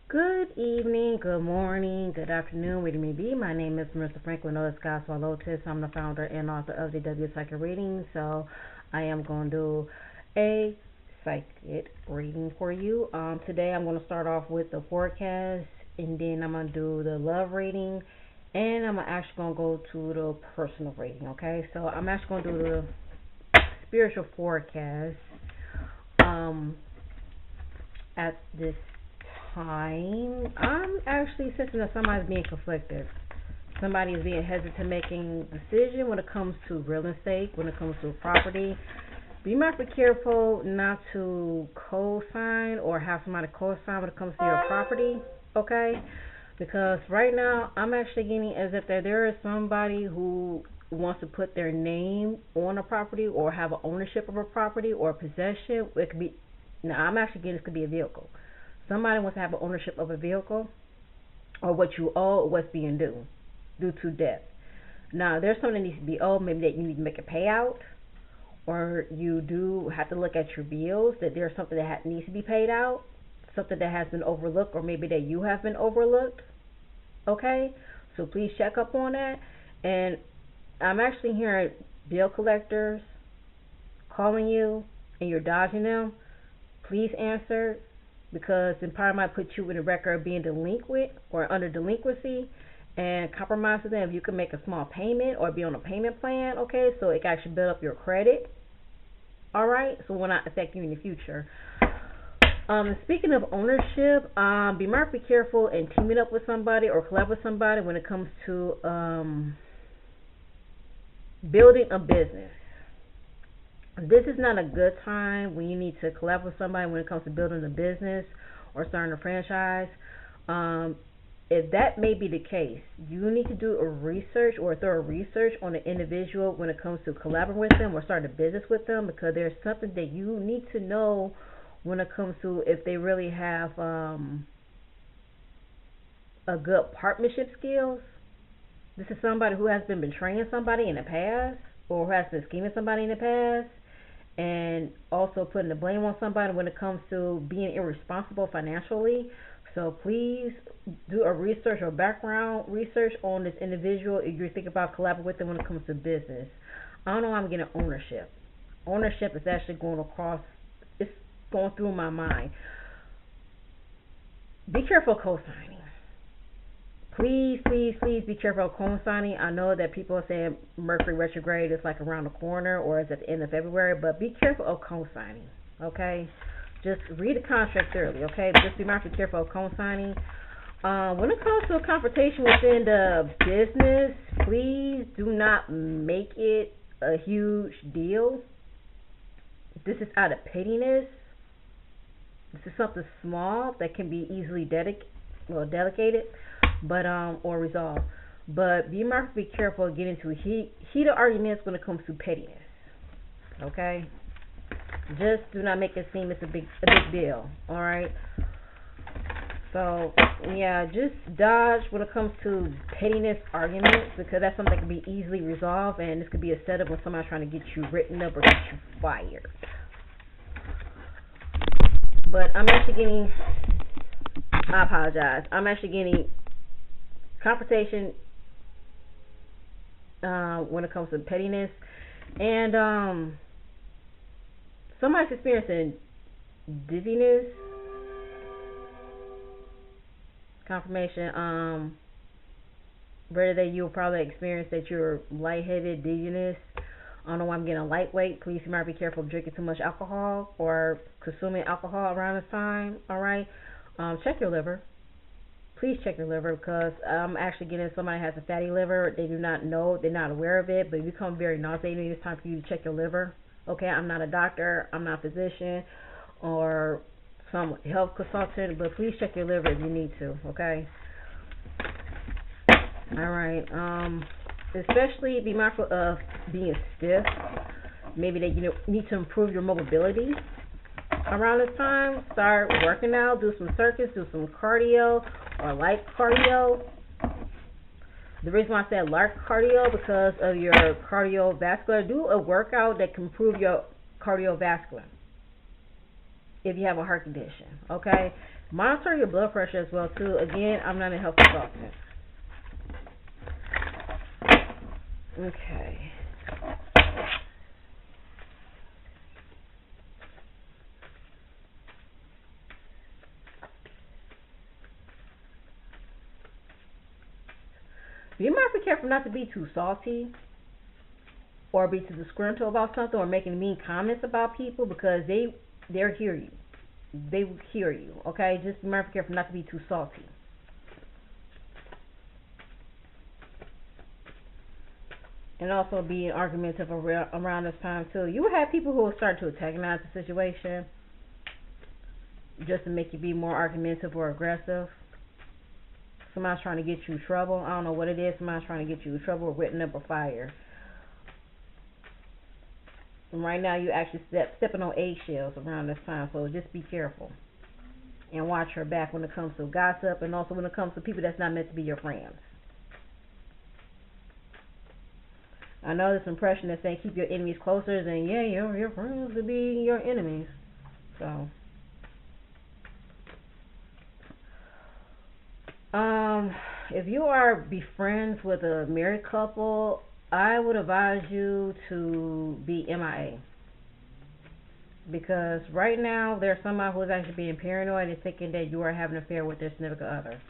Good evening, good morning, good afternoon, where you may be. My name is Marissa Franklin, known as Gospel Lotus. I'm the founder and author of the W Psychic Reading. So I am going to do a psychic reading for you. Today I'm going to start off with the forecast, and then I'm going to do the love reading, and I'm actually going to go to the personal reading. Okay, so I'm actually going to do the spiritual forecast at this time. I'm actually sensing that somebody's being conflicted. Somebody is being hesitant making a decision when it comes to real estate, when it comes to property. Be might be careful not to co-sign or have somebody co-sign when it comes to your property, okay? Because right now I'm actually getting as if there is somebody who wants to put their name on a property or have an ownership of a property or possession. It could be, now I'm actually getting this could be a vehicle. Somebody wants to have an ownership of a vehicle or what you owe or what's being due to death. Now, there's something that needs to be owed, maybe that you need to make a payout, or you do have to look at your bills, that there's something that needs to be paid out, something that has been overlooked, or maybe that you have been overlooked. Okay? So please check up on that. And I'm actually hearing bill collectors calling you and you're dodging them. Please answer, because it probably might put you in a record of being delinquent or under delinquency, and compromise with them if you can make a small payment or be on a payment plan, okay, so it can actually build up your credit, all right, so it will not affect you in the future. Speaking of ownership, be careful in teaming up with somebody or collab with somebody when it comes to building a business. This is not a good time when you need to collab with somebody when it comes to building a business or starting a franchise. If that may be the case, you need to do a research or a thorough research on the individual when it comes to collaborating with them or starting a business with them, because there's something that you need to know when it comes to if they really have a good partnership skills. This is somebody who has been betraying somebody in the past or who has been scheming somebody in the past, and also putting the blame on somebody when it comes to being irresponsible financially. So please do a research or background research on this individual if you're thinking about collaborating with them when it comes to business. I don't know why I'm getting ownership. Ownership is actually going across, it's going through my mind. Be careful co-signing. Please, please, please be careful of co-signing. I know that people are saying Mercury retrograde is like around the corner or is at the end of February, but be careful of co-signing, okay? Just read the contract thoroughly, okay? Just be careful of co-signing. When it comes to a confrontation within the business, please do not make it a huge deal. This is out of pettiness. This is something small that can be easily delegated, but or resolved. But be careful of getting into heated arguments when it comes to pettiness. Okay? Just do not make it seem it's a big deal. All right? So yeah, just dodge when it comes to pettiness arguments, because that's something that can be easily resolved, and this could be a setup when somebody's trying to get you written up or get you fired. But I'm actually getting, I apologize, I'm actually getting confrontation when it comes to pettiness, and somebody's experiencing dizziness. Confirmation, rather that you'll probably experience that you're lightheaded, dizziness. I don't know why I'm getting lightweight. Please be careful of drinking too much alcohol or consuming alcohol around this time. All right. Check your liver. Please check your liver, because I'm actually getting somebody has a fatty liver. They do not know. They're not aware of it, but you become very nauseating. It's time for you to check your liver. Okay. I'm not a doctor. I'm not a physician or some health consultant, but please check your liver if you need to. Okay. All right. Especially be mindful of being stiff. Maybe that you need to improve your mobility around this time. Start working out. Do some circuits. Do some cardio or light cardio. The reason why I said light cardio, because of your cardiovascular. Do a workout that can improve your cardiovascular. if you have a heart condition. Okay, monitor your blood pressure as well too. Again, I'm not a health consultant. Okay. You might be careful not to be too salty or be too disgruntled about something or making mean comments about people because they'll hear you. They will hear you. Okay, just be careful not to be too salty. And also being argumentative around this time too. You will have people who will start to antagonize the situation just to make you be more argumentative or aggressive. Somebody's trying to get you in trouble. I don't know what it is. Somebody's trying to get you in trouble, written up, or fired. And right now, you're actually stepping on eggshells around this time, so just be careful and watch your back when it comes to gossip, and also when it comes to people that's not meant to be your friends. I know this impression that's saying keep your enemies closer than your friends to be your enemies. So, if you are be friends with a married couple, I would advise you to be MIA. Because right now there's somebody who is actually being paranoid and thinking that you are having an affair with their significant other,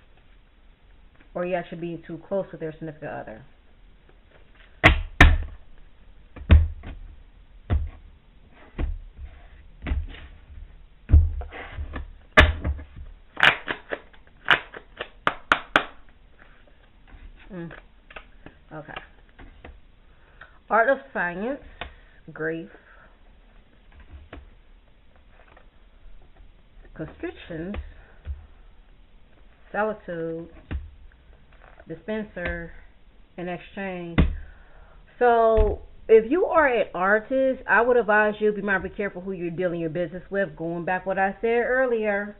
or you actually being too close with their significant other. Okay. Art of science, grief, constrictions, solitude, dispenser, and exchange. So, if you are an artist, I would advise you be careful who you're dealing your business with. Going back what I said earlier,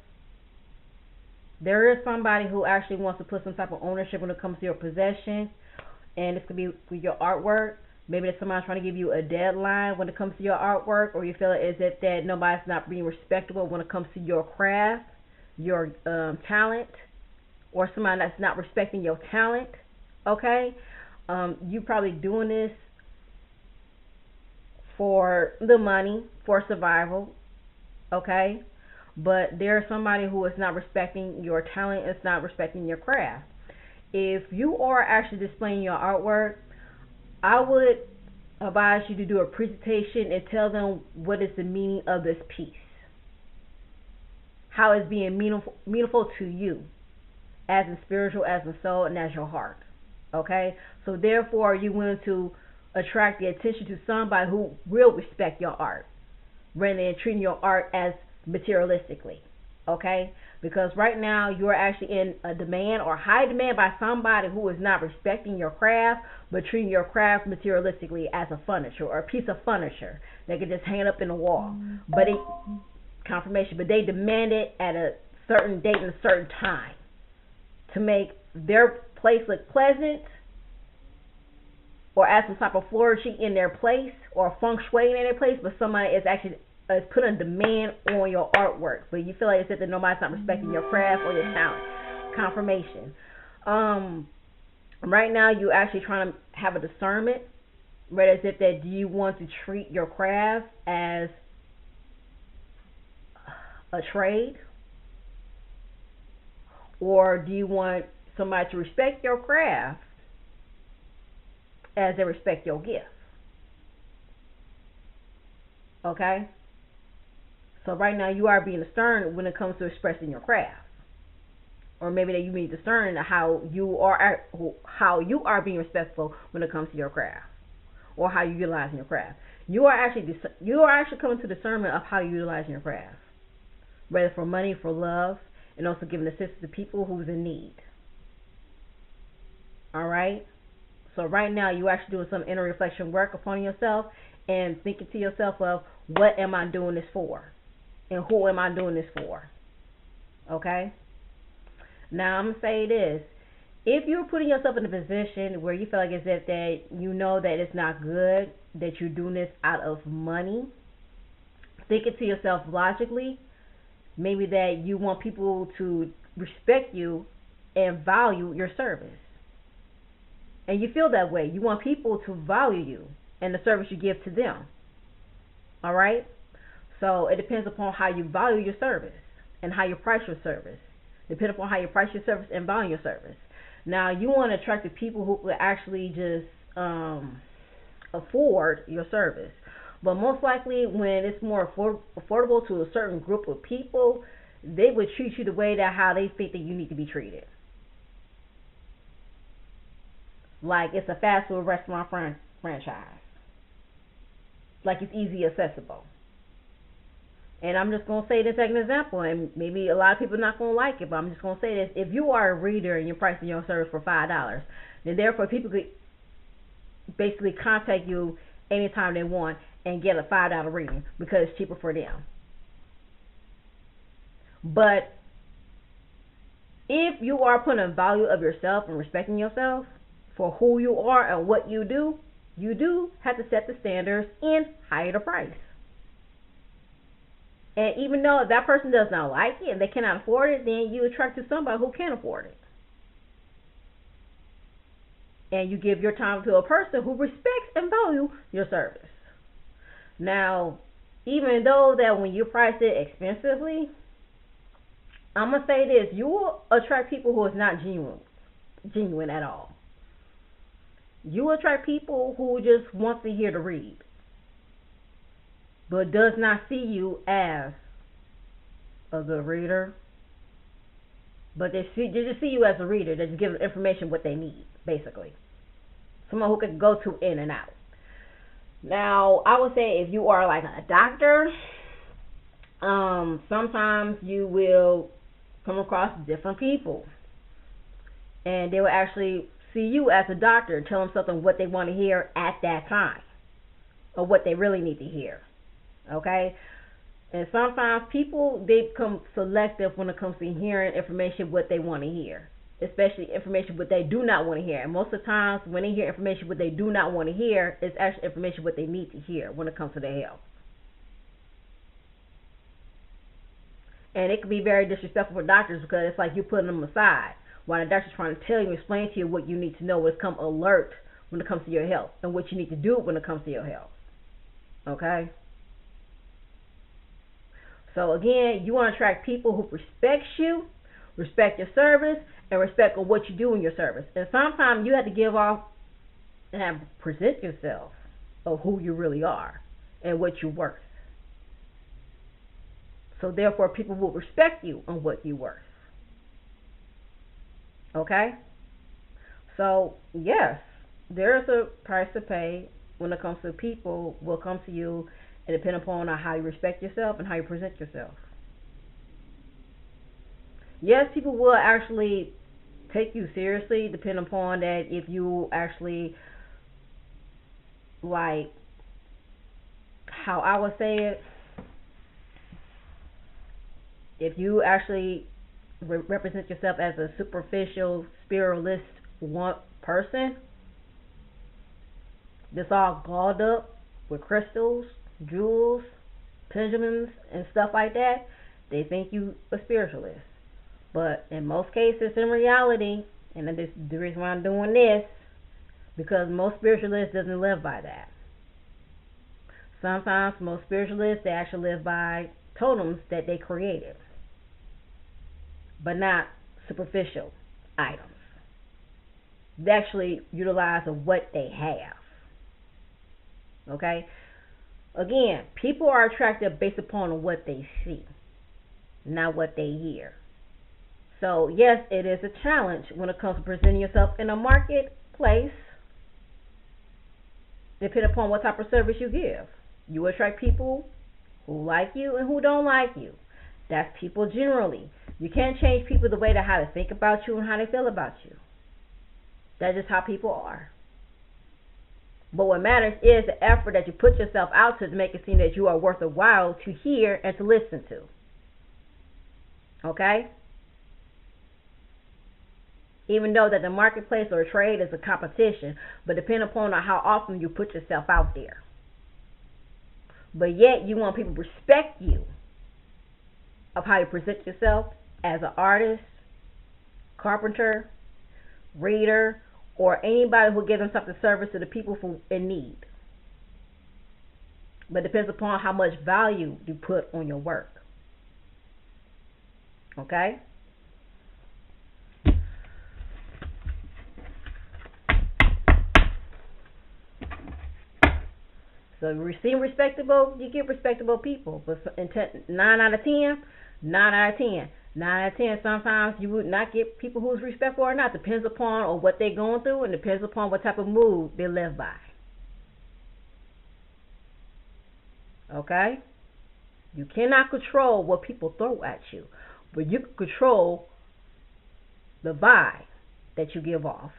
there is somebody who actually wants to put some type of ownership when it comes to your possession, and this could be with your artwork. Maybe that somebody's trying to give you a deadline when it comes to your artwork, or you feel as if that nobody's not being respectable when it comes to your craft, your talent, or somebody that's not respecting your talent. Okay, you probably doing this for the money, for survival. Okay, but there's somebody who is not respecting your talent, is not respecting your craft. If you are actually displaying your artwork, I would advise you to do a presentation and tell them what is the meaning of this piece, how it's being meaningful to you, as in spiritual, as in soul, and as your heart. Okay, so therefore you want to attract the attention to somebody who will respect your art, rather than treating your art as materialistically. Okay, because right now you're actually in a demand or high demand by somebody who is not respecting your craft, but treating your craft materialistically as a furniture or a piece of furniture. They can just hang it up in the wall, but but they demand it at a certain date and a certain time to make their place look pleasant, or add some type of flourishing in their place, or feng shui in their place, but somebody is actually put a demand on your artwork, but you feel like it's that nobody's not respecting your craft or your talent. Confirmation. Right now, you actually trying to have a discernment, right? As if that do you want to treat your craft as a trade, or do you want somebody to respect your craft as they respect your gift? Okay. So right now you are being discerned when it comes to expressing your craft, or maybe that you need to discern how you are being respectful when it comes to your craft, or how you utilizing your craft. You are actually coming to discernment of how you utilizing your craft, whether for money, for love, and also giving assistance to people who's in need. All right. So right now you actually doing some inner reflection work upon yourself and thinking to yourself of what am I doing this for? And who am I doing this for? Okay? Now, I'm going to say this. If you're putting yourself in a position where you feel like as if that you know that it's not good, that you're doing this out of money, thinking to yourself logically, Maybe that you want people to respect you and value your service. And you feel that way. You want people to value you and the service you give to them. All right? So it depends upon how you value your service and how you price your service. Depending upon how you price your service and value your service. Now, you want to attract the people who will actually just afford your service. But most likely, when it's more affordable to a certain group of people, they would treat you the way that how they think that you need to be treated. Like it's a fast food restaurant franchise. Like it's easy accessible. And I'm just going to say this as an example, and maybe a lot of people are not going to like it, but I'm just going to say this. If you are a reader and you're pricing your service for $5, then therefore people could basically contact you anytime they want and get a $5 reading because it's cheaper for them. But if you are putting a value of yourself and respecting yourself for who you are and what you do have to set the standards and higher the price. And even though if that person does not like it and they cannot afford it, then you attract to somebody who can afford it. And you give your time to a person who respects and values your service. Now, even though that when you price it expensively, I'm going to say this, you will attract people who is not genuine at all. You will attract people who just want to hear to read, but does not see you as a good reader. But they just see you as a reader that just gives information what they need, basically. Someone who can go to in and out. Now, I would say if you are like a doctor, sometimes you will come across different people. And they will actually see you as a doctor, tell them something what they want to hear at that time, or what they really need to hear. Okay? And sometimes people, they become selective when it comes to hearing information what they want to hear, especially information what they do not want to hear. And most of the times when they hear information what they do not want to hear, it's actually information what they need to hear when it comes to their health. And it can be very disrespectful for doctors because it's like you putting them aside while the doctor's trying to tell you, explain to you what you need to know, what's come alert when it comes to your health, and what you need to do when it comes to your health. Okay? So again, you want to attract people who respect you, respect your service, and respect what you do in your service. And sometimes you have to give off and have present yourself of who you really are and what you're worth. So therefore, people will respect you on what you're worth. Okay? So yes, there's a price to pay when it comes to people will come to you and depend upon how you respect yourself and how you present yourself. Yes, people will actually take you seriously, depending upon that if you actually, like, how I would say it, if you actually represent yourself as a superficial, spiritualist person that's all galled up with crystals, jewels, pendulums, and stuff like that, they think you a spiritualist. But in most cases, in reality, and this is the reason why I'm doing this, because most spiritualists doesn't live by that. Sometimes most spiritualists, they actually live by totems that they created, but not superficial items. They actually utilize of what they have. Okay? Again, people are attracted based upon what they see, not what they hear. So, yes, it is a challenge when it comes to presenting yourself in a marketplace, depending upon what type of service you give. You attract people who like you and who don't like you. That's people generally. You can't change people the way to how they think about you and how they feel about you. That's just how people are. But what matters is the effort that you put yourself out to make it seem that you are worth a while to hear and to listen to. Okay? Even though that the marketplace or trade is a competition, but depending upon how often you put yourself out there. But yet you want people to respect you. of how you present yourself as an artist, carpenter, reader, or anybody who gives themselves a service to the people in need. But it depends upon how much value you put on your work. Okay? So you seem respectable, you get respectable people. But 9 out of 10, 9 out of 10. 9 out of 10, sometimes you would not get people who's respectful or not. Depends upon or what they're going through, and depends upon what type of mood they live by. Okay? You cannot control what people throw at you, but you can control the vibe that you give off.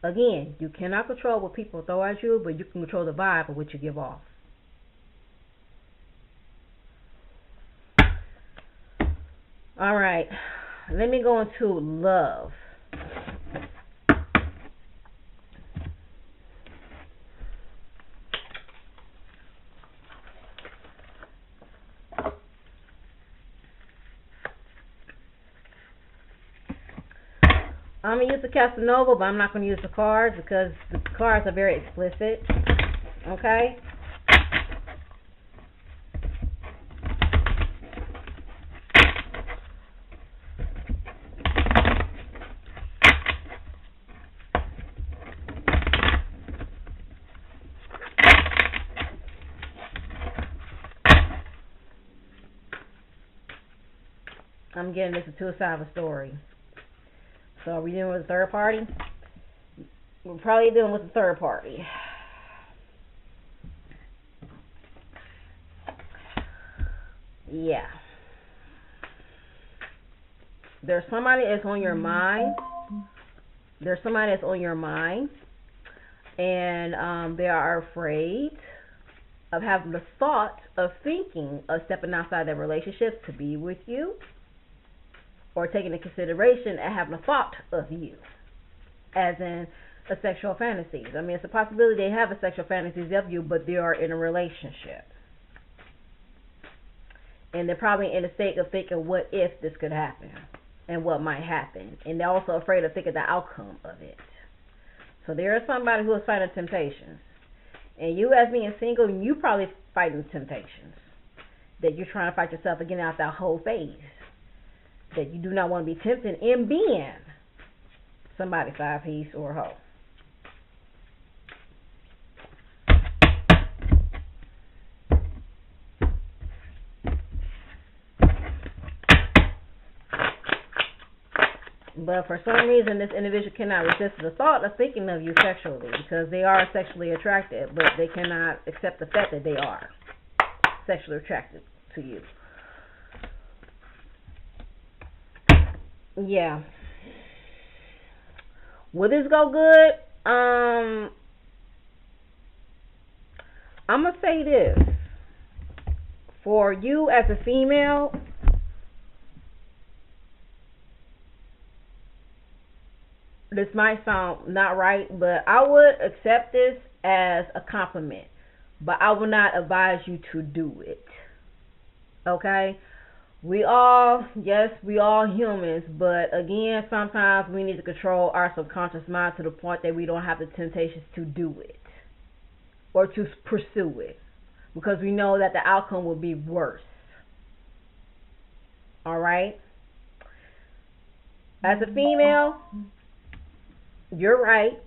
Again, you cannot control what people throw at you, but you can control the vibe of what you give off. All right, let me go into love. I'm going to use the Casanova, but I'm not going to use the cards because the cards are very explicit. Okay? I'm getting this a two-sided of a story. So are we dealing with a third party? We're probably dealing with a third party. Yeah. There's somebody that's on your mind. There's somebody that's on your mind. And they are afraid of having the thought of thinking of stepping outside their relationship to be with you, or taking into consideration and having a thought of you, as in a sexual fantasies. I mean, it's a possibility they have a sexual fantasies of you, but they are in a relationship. And they're probably in a state of thinking, what if this could happen? And what might happen? And they're also afraid of thinking the outcome of it. So there is somebody who is fighting temptations. And you as being single, you probably fighting temptations. That you're trying to fight yourself again out that whole phase. That you do not want to be tempted in being somebody's side piece or hoe. But for some reason, this individual cannot resist the thought of thinking of you sexually, because they are sexually attracted, but they cannot accept the fact that they are sexually attracted to you. Yeah. Will this go good? I'm going to say this. For you as a female, this might sound not right, but I would accept this as a compliment. But I will not advise you to do it. Okay? We all humans, but again, sometimes we need to control our subconscious mind to the point that we don't have the temptations to do it or to pursue it, because we know that the outcome will be worse. All right? As a female, you're right.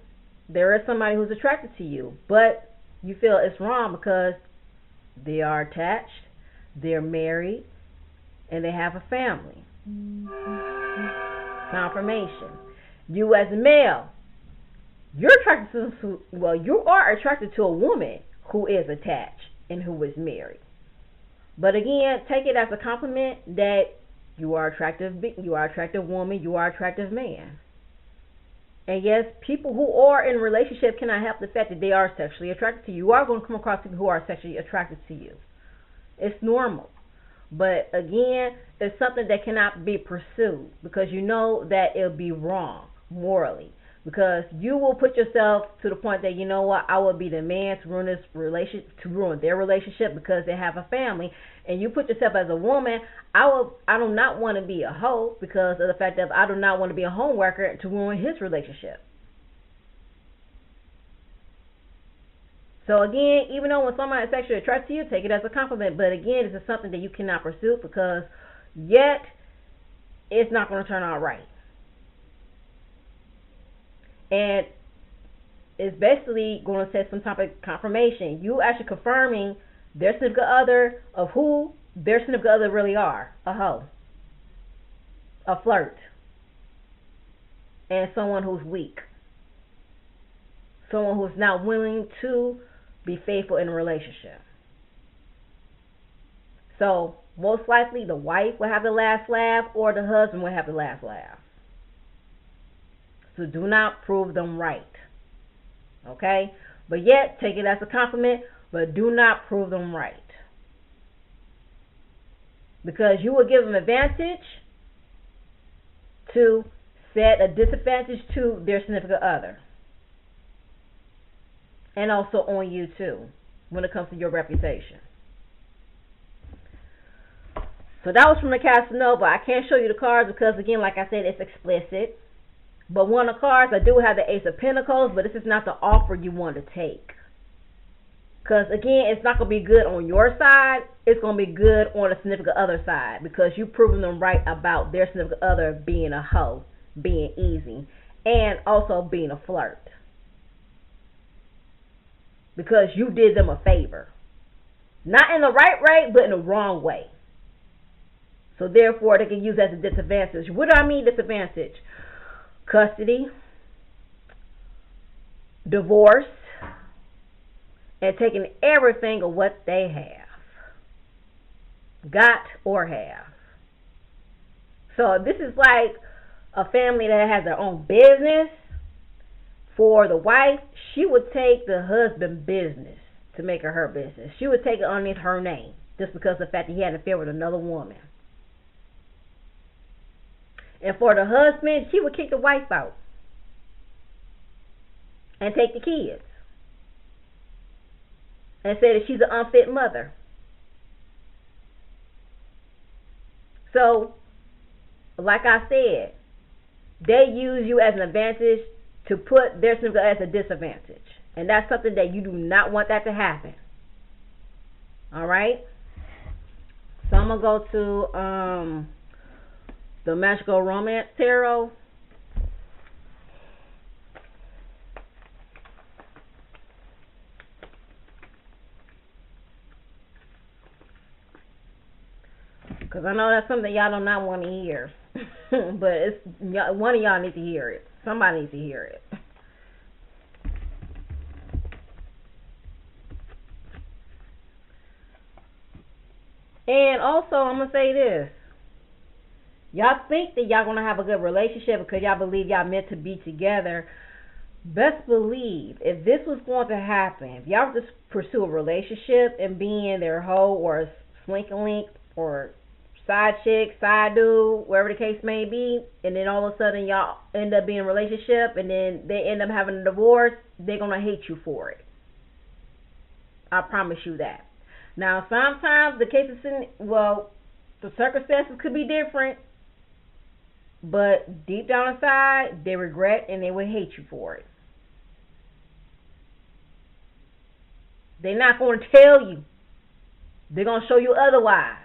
There is somebody who's attracted to you, but you feel it's wrong because they are attached, they're married, and they have a family. Confirmation. You as a male, you are attracted to a woman who is attached and who is married. But again, take it as a compliment that you are attractive woman, you are attractive man. And yes, people who are in a relationship cannot help the fact that they are sexually attracted to you. You are going to come across people who are sexually attracted to you. It's normal. But again, it's something that cannot be pursued because you know that it'll be wrong morally. Because you will put yourself to the point that, you know what, I will be the man to ruin this relationship, to ruin their relationship because they have a family. And you put yourself as a woman, I do not want to be a hoe because of the fact that I do not want to be a home worker to ruin his relationship. So again, even though when somebody is sexually attracted to you, take it as a compliment. But again, this is something that you cannot pursue because yet it's not going to turn out right. And it's basically going to set some type of confirmation. You actually confirming their significant other of who their significant other really are. A hoe. A flirt. And someone who's weak. Someone who's not willing to be faithful in a relationship. So, most likely the wife will have the last laugh or the husband will have the last laugh. So do not prove them right. Okay? But yet, take it as a compliment, but do not prove them right. Because you will give them advantage to set a disadvantage to their significant other. And also on you too, when it comes to your reputation. So that was from the Casanova. I can't show you the cards because, again, like I said, it's explicit. But one of the cards, I do have the Ace of Pentacles, but this is not the offer you want to take. Because, again, it's not going to be good on your side. It's going to be good on the significant other side because you've proven them right about their significant other being a hoe, being easy, and also being a flirt. Because you did them a favor. Not in the right way, but in the wrong way. So, therefore, they can use that as a disadvantage. What do I mean disadvantage? Custody, divorce, and taking everything of what they have, got or have. So this is like a family that has their own business. For the wife, she would take the husband's business to make it her business. She would take it underneath her name just because of the fact that he had an affair with another woman. And for the husband, she would kick the wife out and take the kids and say that she's an unfit mother. So, like I said, they use you as an advantage to put their significant other as a disadvantage. And that's something that you do not want that to happen. Alright? So I'm going to go to the Magical Romance Tarot. Because I know that's something y'all do not want to hear. But it's one of y'all needs to hear it. Somebody needs to hear it. And also, I'm going to say this. Y'all think that y'all going to have a good relationship because y'all believe y'all meant to be together. Best believe, if this was going to happen, if y'all just pursue a relationship and being their hoe or a slink and link or side chick, side dude, wherever the case may be, and then all of a sudden y'all end up being in a relationship and then they end up having a divorce, they're going to hate you for it. I promise you that. Now, sometimes the cases, the circumstances could be different. But deep down inside, they regret and they will hate you for it. They're not going to tell you. They're going to show you otherwise.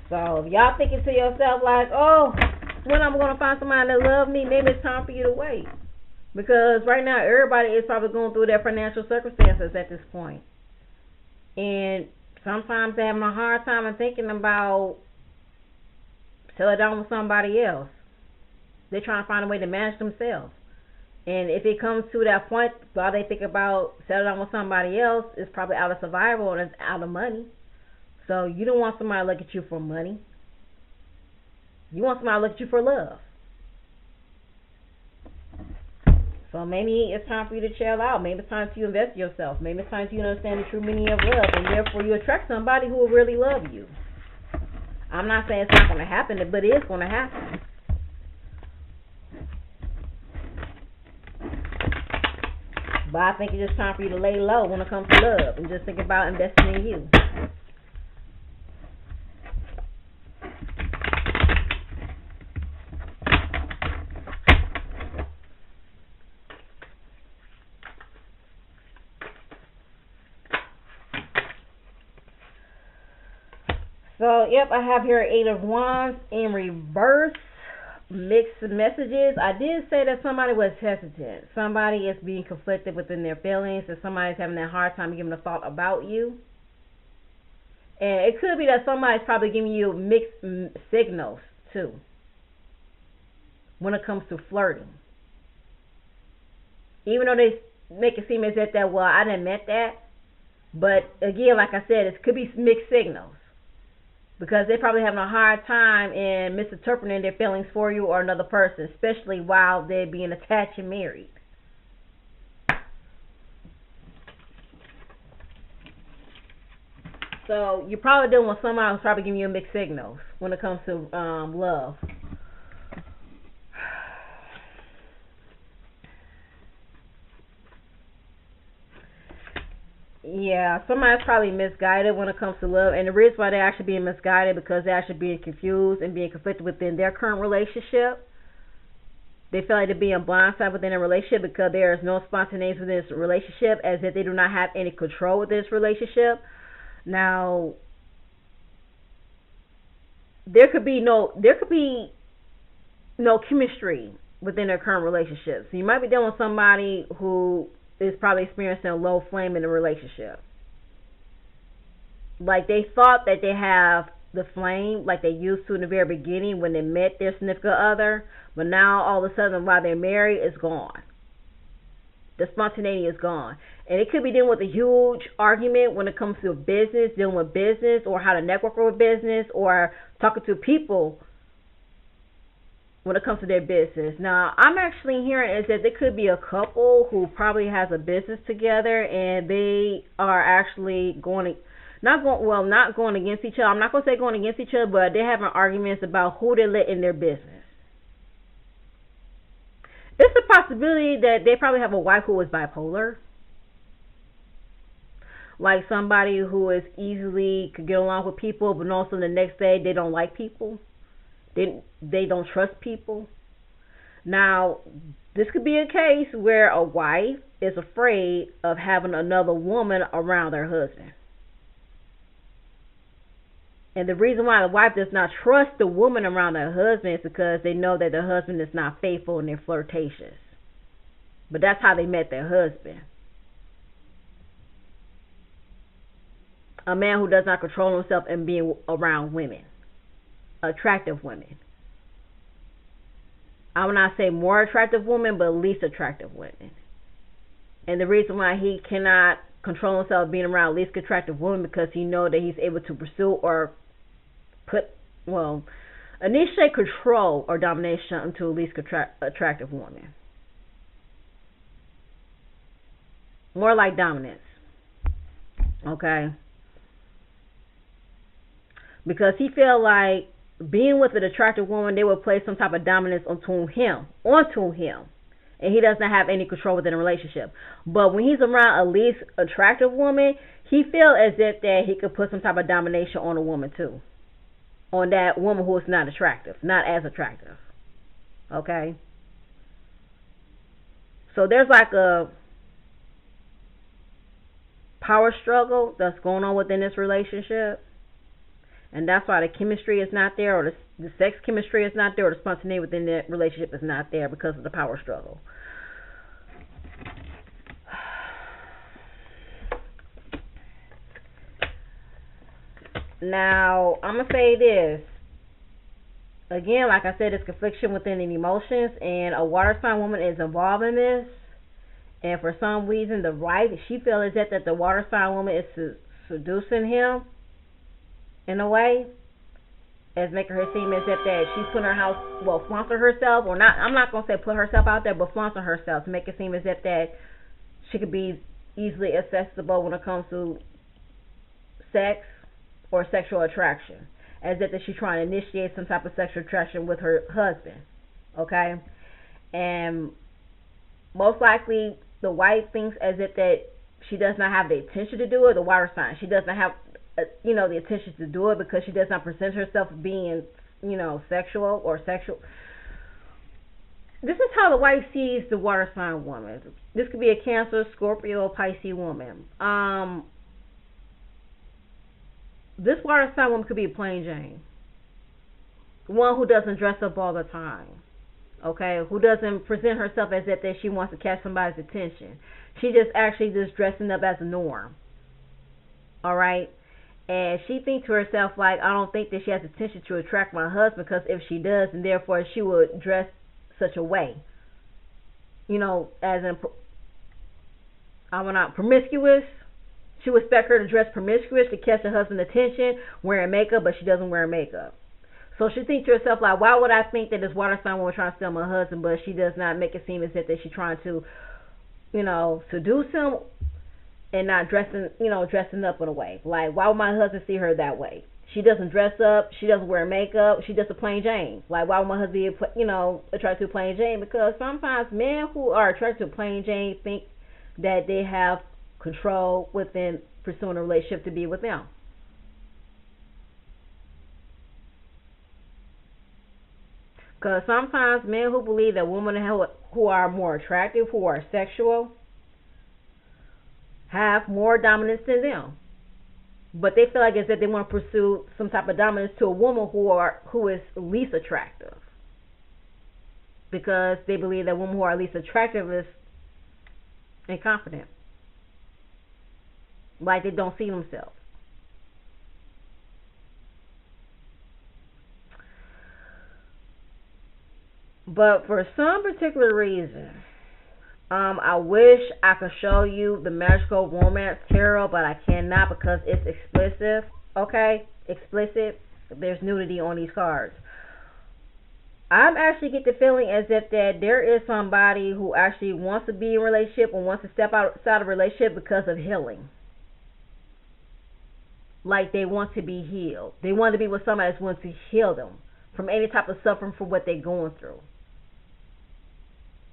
So if y'all thinking to yourself like, oh, when I'm going to find somebody that loves me, maybe it's time for you to wait. Because right now, everybody is probably going through their financial circumstances at this point. And sometimes they're having a hard time and thinking about settling down with somebody else. They're trying to find a way to manage themselves. And if it comes to that point, while they think about settling down with somebody else, it's probably out of survival and it's out of money. So you don't want somebody to look at you for money. You want somebody to look at you for love. So maybe it's time for you to chill out. Maybe it's time for you to invest in yourself. Maybe it's time for you to understand the true meaning of love, and therefore you attract somebody who will really love you. I'm not saying it's not going to happen, but it is going to happen. But I think it's just time for you to lay low when it comes to love and just think about investing in you. So, yep, I have here 8 of Wands in reverse. Mixed messages. I did say that somebody was hesitant. Somebody is being conflicted within their feelings, and somebody's having that hard time giving a thought about you. And it could be that somebody's probably giving you mixed signals too when it comes to flirting. Even though they make it seem as if that, well, I didn't meant that. But again, like I said, it could be mixed signals. Because they're probably having a hard time in misinterpreting their feelings for you or another person, especially while they're being attached and married. So you're probably dealing with somebody who's probably giving you mixed signals when it comes to love. Yeah, somebody's probably misguided when it comes to love, and the reason why they're actually being misguided because they're actually being confused and being conflicted within their current relationship. They feel like they're being blindsided within a relationship because there is no spontaneity within this relationship, as if they do not have any control with this relationship. Now, there could be no chemistry within their current relationship. So you might be dealing with somebody who is probably experiencing a low flame in the relationship. Like they thought that they have the flame like they used to in the very beginning when they met their significant other, but now all of a sudden while they're married, it's gone. The spontaneity is gone. And it could be dealing with a huge argument when it comes to business, dealing with business, or how to network with business, or talking to people when it comes to their business. Now, I'm actually hearing is that there could be a couple who probably has a business together and they are actually not going against each other. I'm not going to say going against each other, but they're having arguments about who they let in their business. It's a possibility that they probably have a wife who is bipolar. Like somebody who is easily could get along with people, but also the next day they don't like people. They don't trust people. Now, this could be a case where a wife is afraid of having another woman around their husband. And the reason why the wife does not trust the woman around her husband is because they know that the husband is not faithful and they're flirtatious. But that's how they met their husband. A man who does not control himself and being around women. Attractive women. I will not say more attractive women, but least attractive women. And the reason why he cannot control himself being around least attractive women because he knows that he's able to pursue or initiate control or domination into a least attractive woman. More like dominance. Okay? Because he feel like being with an attractive woman, they will place some type of dominance onto him, and he does not have any control within a relationship. But when he's around a least attractive woman, he feels as if that he could put some type of domination on a woman too, on that woman who is not attractive, not as attractive. Okay. So there's like a power struggle that's going on within this relationship. And that's why the chemistry is not there, or the sex chemistry is not there, or the spontaneity within the relationship is not there because of the power struggle. Now, I'm going to say this. Again, like I said, it's confliction within the emotions, and a water sign woman is involved in this. And for some reason, the wife, she feels that the water sign woman is seducing him in a way. as making her seem as if that she's putting her house, well, flaunting herself, or not. I'm not gonna say put herself out there, but flaunting herself to make it seem as if that she could be easily accessible when it comes to sex or sexual attraction, as if that she's trying to initiate some type of sexual attraction with her husband. Okay, and most likely the wife thinks as if that she does not have the intention to do it. The water sign, she does not have the intention to do it because she does not present herself being, sexual or sexual. This is how the wife sees the water sign woman. This could be a Cancer, Scorpio, Pisces woman. This water sign woman could be a plain Jane. One who doesn't dress up all the time. Okay, who doesn't present herself as if that she wants to catch somebody's attention. She just actually just dressing up as a norm. All right. And she thinks to herself, like, I don't think that she has attention to attract my husband, because if she does, and therefore she would dress such a way. As in, I'm not promiscuous. She would expect her to dress promiscuous to catch her husband's attention, wearing makeup, but she doesn't wear makeup. So she thinks to herself, like, why would I think that this water sign woman trying to steal my husband, but she does not make it seem as if that she's trying to, seduce him, and not dressing up in a way. Like, why would my husband see her that way? She doesn't dress up. She doesn't wear makeup. She's just a plain Jane. Like, why would my husband be, attracted to a plain Jane? Because sometimes men who are attracted to a plain Jane think that they have control within pursuing a relationship to be with them. Because sometimes men who believe that women who are more attractive, who are sexual, have more dominance than them. But they feel like as if they want to pursue some type of dominance to a woman who is least attractive. Because they believe that women who are least attractive is incompetent. Like they don't see themselves. But for some particular reason, I wish I could show you the Magical Romance Tarot, but I cannot because it's explicit. Okay? Explicit. There's nudity on these cards. I'm actually get the feeling as if that there is somebody who actually wants to be in a relationship or wants to step outside of a relationship because of healing. Like they want to be healed. They want to be with somebody that wants to heal them from any type of suffering for what they're going through.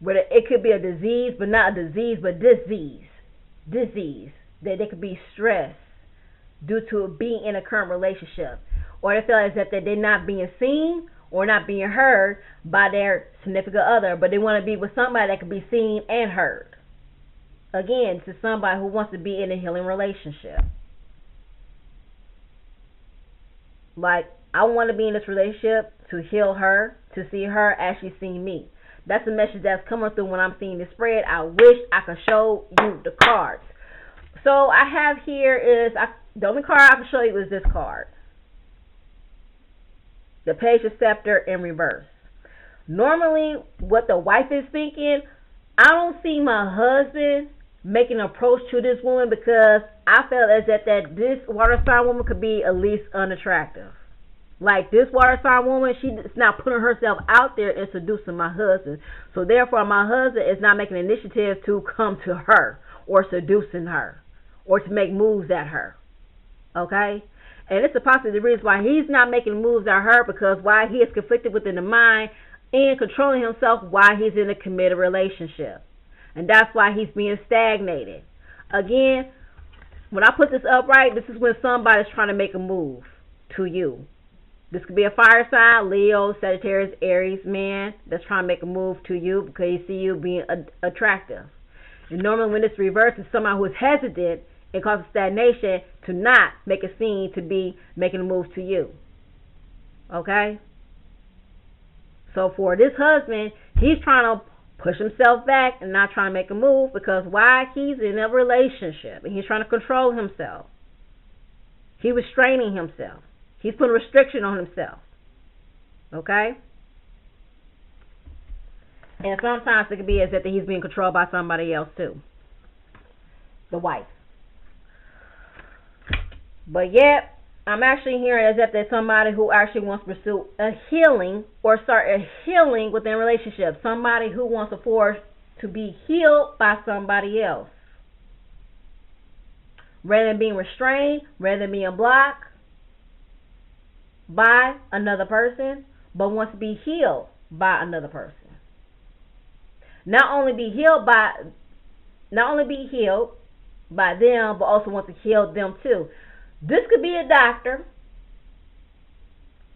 Whether it could be a disease, but not a disease, but disease. That they could be stressed due to being in a current relationship. Or they feel as if they're not being seen or not being heard by their significant other, but they want to be with somebody that can be seen and heard. Again, to somebody who wants to be in a healing relationship. Like, I want to be in this relationship to heal her, to see her as she's seeing me. That's the message that's coming through when I'm seeing this spread. I wish I could show you the cards. So I have here is, the only card I can show you is this card. The Page of Scepter in reverse. Normally, what the wife is thinking, I don't see my husband making an approach to this woman because I felt as if that this water sign woman could be at least unattractive. Like this water sign woman, she's not putting herself out there and seducing my husband. So therefore, my husband is not making an initiative to come to her or seducing her or to make moves at her. Okay? And it's a possible reason why he's not making moves at her because why he is conflicted within the mind and controlling himself while he's in a committed relationship. And that's why he's being stagnated. Again, when I put this up right, this is when somebody's trying to make a move to you. This could be a fire sign, Leo, Sagittarius, Aries man that's trying to make a move to you because you see you being attractive. And normally when it's reversed, it's someone who is hesitant and causes stagnation to not make a scene to be making a move to you. Okay? So for this husband, he's trying to push himself back and not trying to make a move because why? He's in a relationship and he's trying to control himself. He's restraining himself. He's putting restriction on himself. Okay? And sometimes it could be as if he's being controlled by somebody else too. The wife. But yet, I'm actually hearing as if there's somebody who actually wants to pursue a healing or start a healing within a relationship. Somebody who wants to force to be healed by somebody else. Rather than being restrained, rather than being blocked by another person, but wants to be healed by another person. Not only be healed by them, but also want to heal them too. This could be a doctor.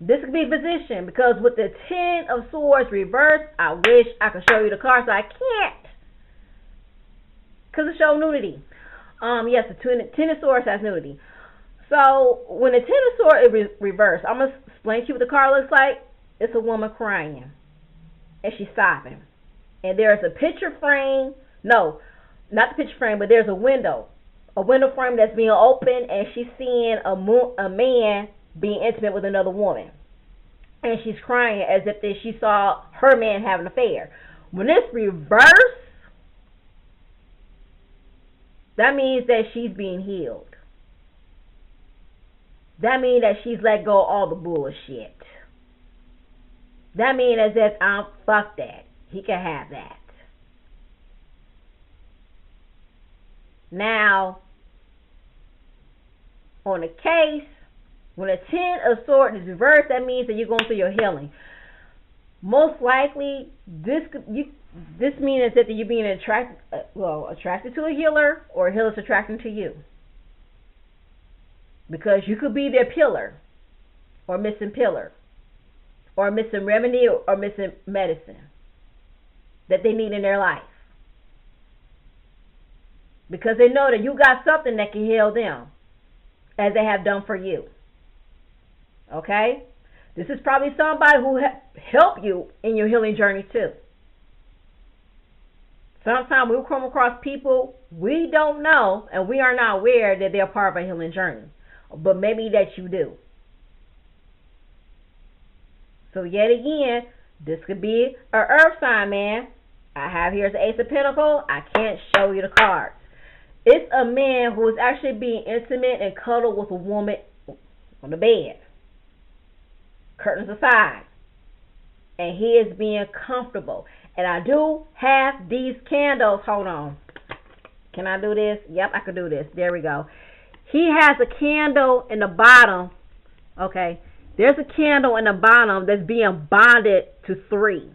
This could be a physician, because with the Ten of Swords reversed, I wish I could show you the card, so I can't, because it shows nudity. Yes, the Ten of Swords has nudity. So when the Ten of Swords is reversed, I'm going to explain to you what the card looks like. It's a woman crying, and she's sobbing. And there's a picture frame. No, not the picture frame, but there's a window frame that's being opened, and she's seeing a man being intimate with another woman. And she's crying as if she saw her man have an affair. When it's reversed, that means that she's being healed. That means that she's let go of all the bullshit. That means as if, fuck that. He can have that. Now, on the case, when a Ten of Swords is reversed, that means that you're going through your healing. Most likely, this means that you're being attracted to a healer, or a healer's attracting to you. Because you could be their pillar, or missing pillar, or missing remedy, or missing medicine that they need in their life. Because they know that you got something that can heal them, as they have done for you. Okay? This is probably somebody who helped you in your healing journey too. Sometimes we come across people we don't know, and we are not aware that they're part of a healing journey. But maybe that you do. So yet again, this could be an earth sign, man. I have here the Ace of Pentacles. I can't show you the cards. It's a man who is actually being intimate and cuddled with a woman on the bed. Curtains aside. And he is being comfortable. And I do have these candles. Hold on. Can I do this? Yep, I can do this. There we go. He has a candle in the bottom. Okay. There's a candle in the bottom that's being bonded to 3.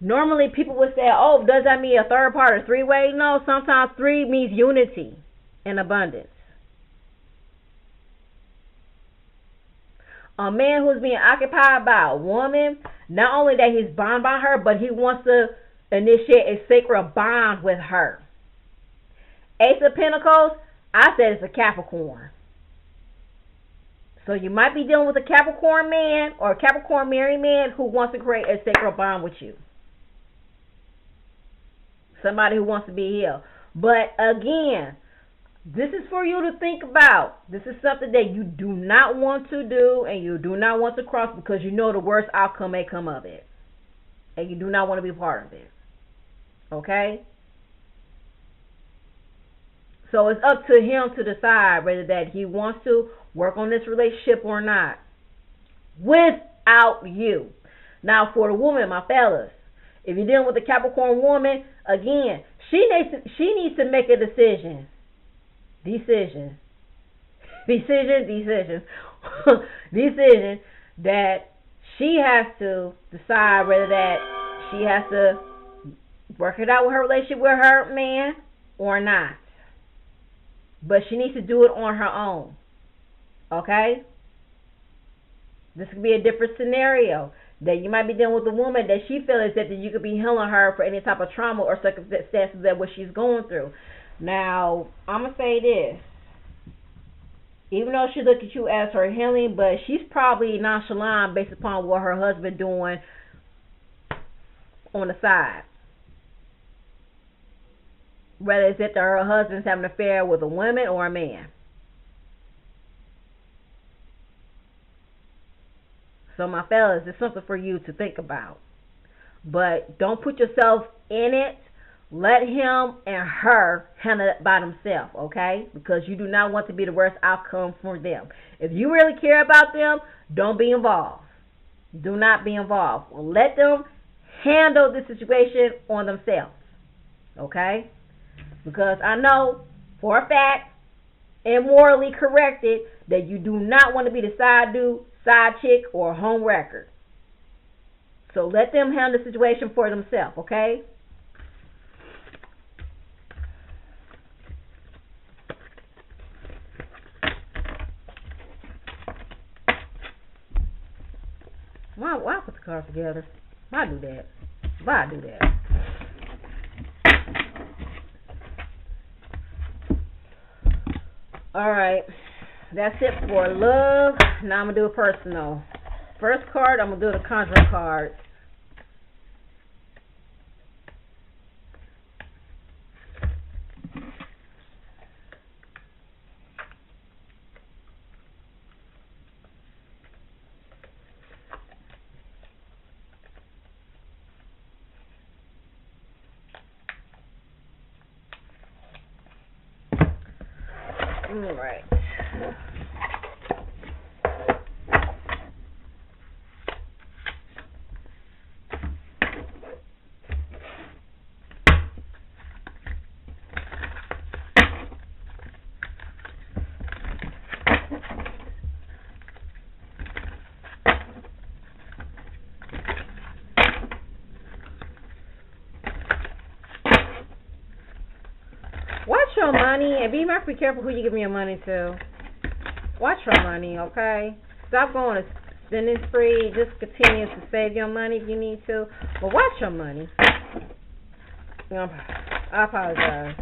Normally people would say, oh, does that mean a third part or 3-way? No, sometimes 3 means unity and abundance. A man who's being occupied by a woman, not only that he's bound by her, but he wants to initiate a sacred bond with her. Ace of Pentacles, I said it's a Capricorn. So you might be dealing with a Capricorn man or a Capricorn married man who wants to create a sacred bond with you. Somebody who wants to be healed. But again, this is for you to think about. This is something that you do not want to do and you do not want to cross, because you know the worst outcome may come of it. And you do not want to be part of it. Okay? So it's up to him to decide whether that he wants to work on this relationship or not. Without you. Now for the woman, my fellas, if you're dealing with a Capricorn woman, again, she needs to make a decision. Decision that she has to decide whether that she has to work it out with her relationship with her man or not. But she needs to do it on her own. Okay? This could be a different scenario. That you might be dealing with a woman that she feels that you could be healing her for any type of trauma or circumstances that what she's going through. Now, I'm going to say this. Even though she looks at you as her healing, but she's probably nonchalant based upon what her husband doing on the side. Whether it's that her husband's having an affair with a woman or a man. So my fellas, it's something for you to think about. But don't put yourself in it. Let him and her handle it by themselves, okay? Because you do not want to be the worst outcome for them. If you really care about them, don't be involved. Do not be involved. Let them handle the situation on themselves, okay? Because I know for a fact and morally corrected that you do not want to be the side dude, side chick, or home wrecker. So let them handle the situation for themselves, okay? Why put the cards together? Why do that? Why do that? Alright. That's it for love. Now I'm going to do a personal. First card, I'm going to do the conjuring card. Alright. Watch your money and be very careful who you give your money to. Watch your money, okay? Stop going to spending spree. Just continue to save your money if you need to. But watch your money. I apologize.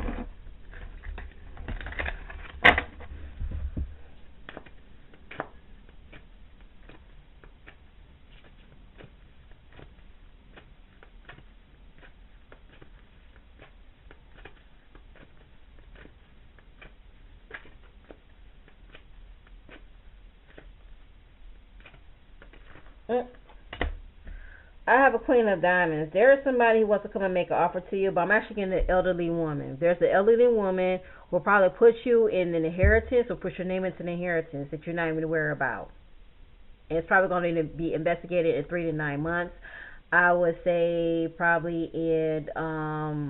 I have a Queen of Diamonds. There is somebody who wants to come and make an offer to you, but I'm actually getting an elderly woman. There's an elderly woman who will probably put you in an inheritance or put your name into an inheritance that you're not even aware about. And it's probably going to be investigated in 3 to 9 months. I would say probably in, I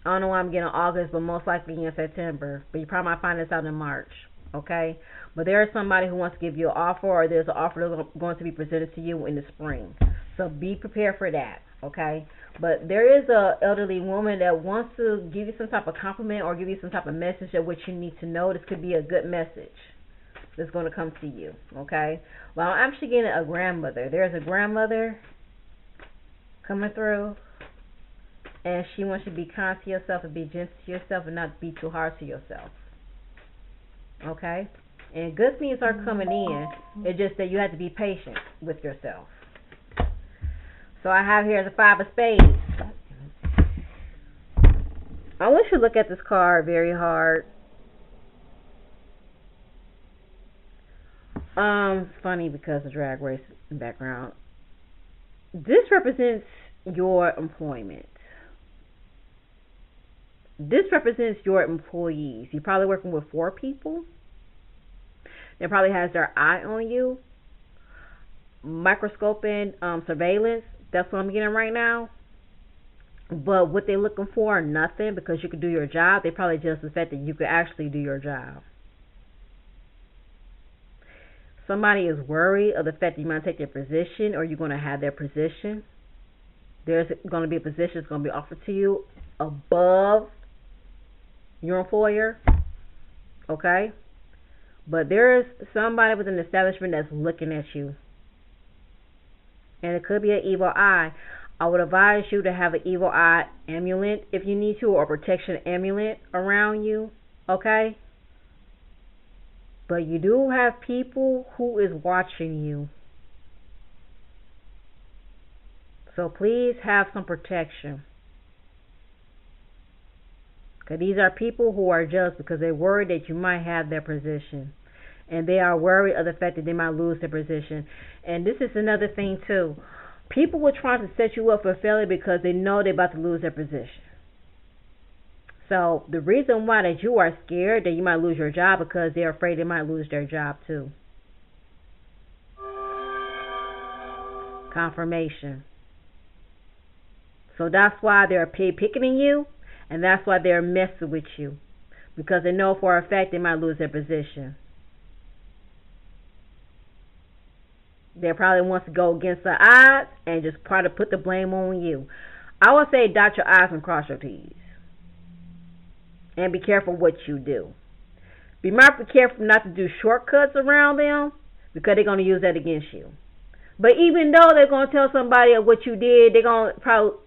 don't know why I'm getting August, but most likely in September. But you probably might find this out in March. Okay? But there is somebody who wants to give you an offer, or there's an offer that's going to be presented to you in the spring. So be prepared for that, okay? But there is a elderly woman that wants to give you some type of compliment or give you some type of message of what you need to know. This could be a good message that's going to come to you, okay? Well, I'm actually getting a grandmother. There's a grandmother coming through, and she wants you to be kind to yourself and be gentle to yourself and not be too hard to yourself, okay? And good things are coming in. It's just that you have to be patient with yourself. So I have here the 5 of Spades. I want you to look at this card very hard. It's funny because of drag race background. This represents your employment. This represents your employees. You're probably working with 4 people. They probably has their eye on you, microscoping, surveillance. That's what I'm getting right now. But what they're looking for, nothing, because you could do your job. They probably just the fact that you could actually do your job. Somebody is worried of the fact that you might take their position or you're going to have their position. There's going to be a position that's going to be offered to you above your employer. Okay? But there is somebody within the establishment that's looking at you. And it could be an evil eye. I would advise you to have an evil eye amulet if you need to, or a protection amulet around you. Okay? But you do have people who is watching you. So please have some protection. Because these are people who are jealous because they're worried that you might have their position. And they are worried of the fact that they might lose their position. And this is another thing too. People were trying to set you up for failure because they know they're about to lose their position. So the reason why that you are scared that you might lose your job because they're afraid they might lose their job too. Confirmation. So that's why they're picketing you, and that's why they're messing with you, because they know for a fact they might lose their position. They probably wants to go against the odds and just try to put the blame on you. I would say dot your I's and cross your T's. And be careful what you do. Be careful not to do shortcuts around them, because they're going to use that against you. But even though they're going to tell somebody what you did, they're going to probably,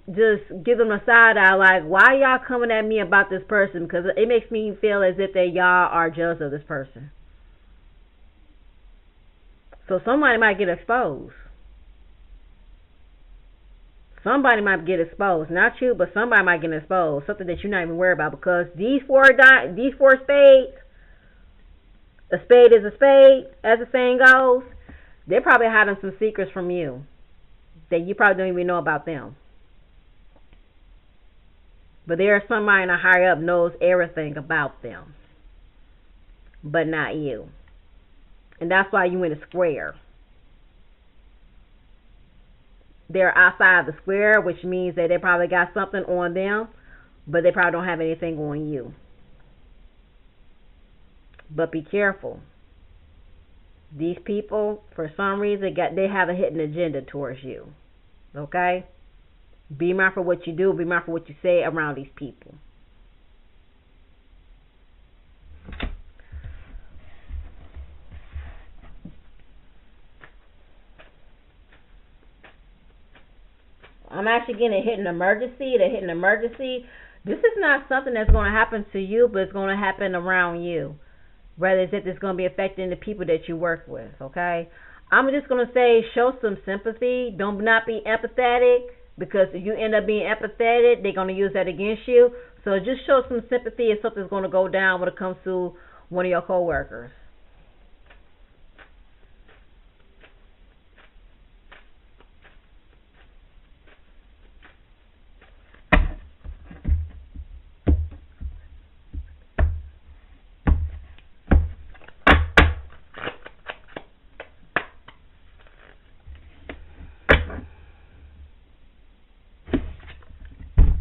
just give them a side eye like, why y'all coming at me about this person? Because it makes me feel as if y'all are jealous of this person. So somebody might get exposed. Somebody might get exposed. Not you, but somebody might get exposed. Something that you're not even worried about, because these four spades, a spade is a spade, as the saying goes. They're probably hiding some secrets from you that you probably don't even know about them. But there's somebody in a higher up knows everything about them, but not you. And that's why you in a square. They're outside the square, which means that they probably got something on them, but they probably don't have anything on you. But be careful. These people, for some reason, they have a hidden agenda towards you. Okay? Be mindful what you do. Be mindful what you say around these people. I'm actually getting a hidden emergency. The hidden emergency. This is not something that's going to happen to you, but it's going to happen around you. Rather than it's going to be affecting the people that you work with, okay? I'm just going to say show some sympathy. Don't not be empathetic, because if you end up being empathetic, they're going to use that against you. So just show some sympathy if something's going to go down when it comes to one of your coworkers.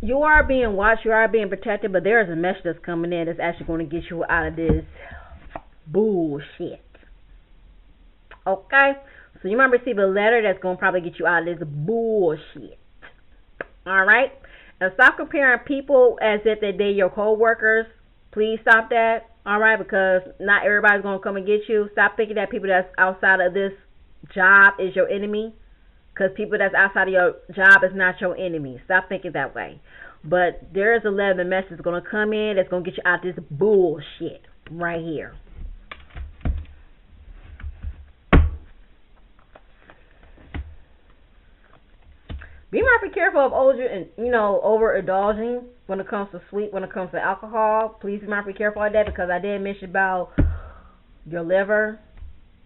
You are being watched, you are being protected, but there is a message that's coming in that's actually going to get you out of this bullshit. Okay? So you might receive a letter that's going to probably get you out of this bullshit. Alright? And stop comparing people as if they're your co-workers. Please stop that. Alright? Because not everybody's going to come and get you. Stop thinking that people that's outside of this job is your enemy. Because people that's outside of your job is not your enemy. Stop thinking that way. But there is a letter message that's going to come in that's going to get you out of this bullshit right here. Be mindful, careful of overindulging when it comes to sweet, when it comes to alcohol. Please be mindful, careful of that, because I did mention about your liver.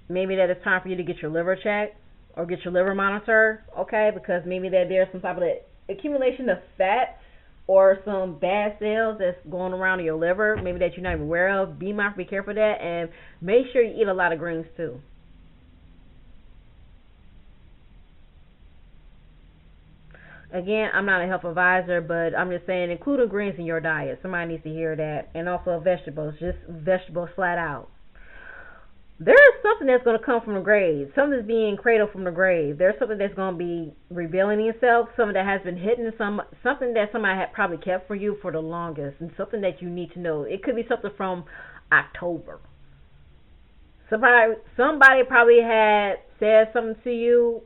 Maybe that it's time for you to get your liver checked. Or get your liver monitored, okay? Because maybe that there's some type of accumulation of fat or some bad cells that's going around in your liver, maybe that you're not even aware of. Be mindful, be careful of that, and make sure you eat a lot of greens too. Again, I'm not a health advisor, but I'm just saying include greens in your diet. Somebody needs to hear that. And also vegetables, just vegetables flat out. There is something that's going to come from the grave. Something that's being cradled from the grave. There's something that's going to be revealing itself. Something that has been hidden. Something that somebody had probably kept for you for the longest. And something that you need to know. It could be something from October. Somebody probably had said something to you.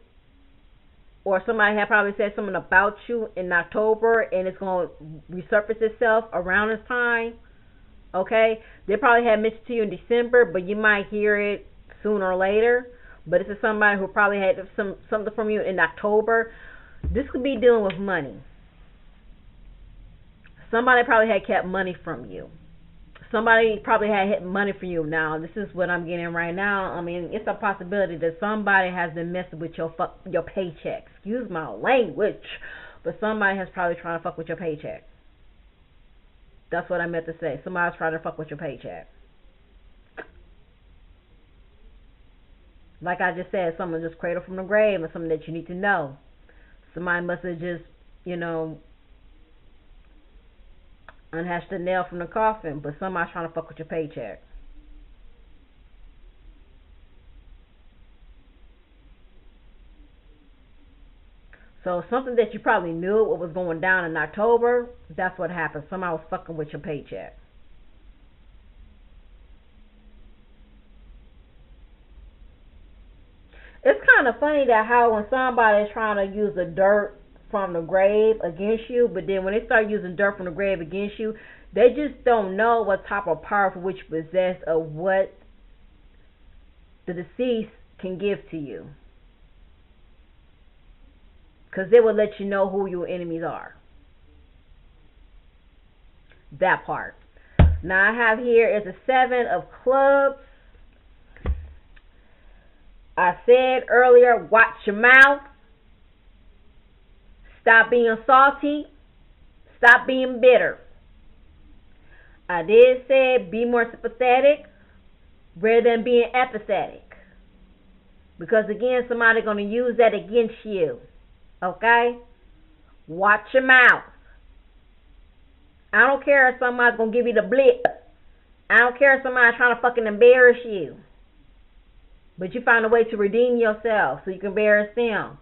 Or somebody had probably said something about you in October. And it's going to resurface itself around this time. Okay, they probably had mentioned to you in December, but you might hear it sooner or later. But this is somebody who probably had something from you in October. This could be dealing with money. Somebody probably had kept money from you. somebody probably had hit money for you. Now, this is what I'm getting right now. I mean, it's a possibility that somebody has been messing with your paycheck. Excuse my language, but somebody has probably trying to fuck with your paycheck. That's what I meant to say. Somebody's trying to fuck with your paycheck. Like I just said, someone just cradled from the grave, or something that you need to know. Somebody must have just, unhatched the nail from the coffin, but somebody's trying to fuck with your paycheck. So something that you probably knew what was going down in October, that's what happened. Somebody was fucking with your paycheck. It's kind of funny that how when somebody is trying to use the dirt from the grave against you, but then when they start using dirt from the grave against you, they just don't know what type of power for which you possess or what the deceased can give to you. Because they will let you know who your enemies are. That part. Now I have here is a 7 of clubs. I said earlier, watch your mouth. Stop being salty. Stop being bitter. I did say be more sympathetic rather than being apathetic. Because again, somebody's going to use that against you. Okay? Watch your mouth. I don't care if somebody's going to give you the blip. I don't care if somebody's trying to fucking embarrass you. But you find a way to redeem yourself so you can embarrass them.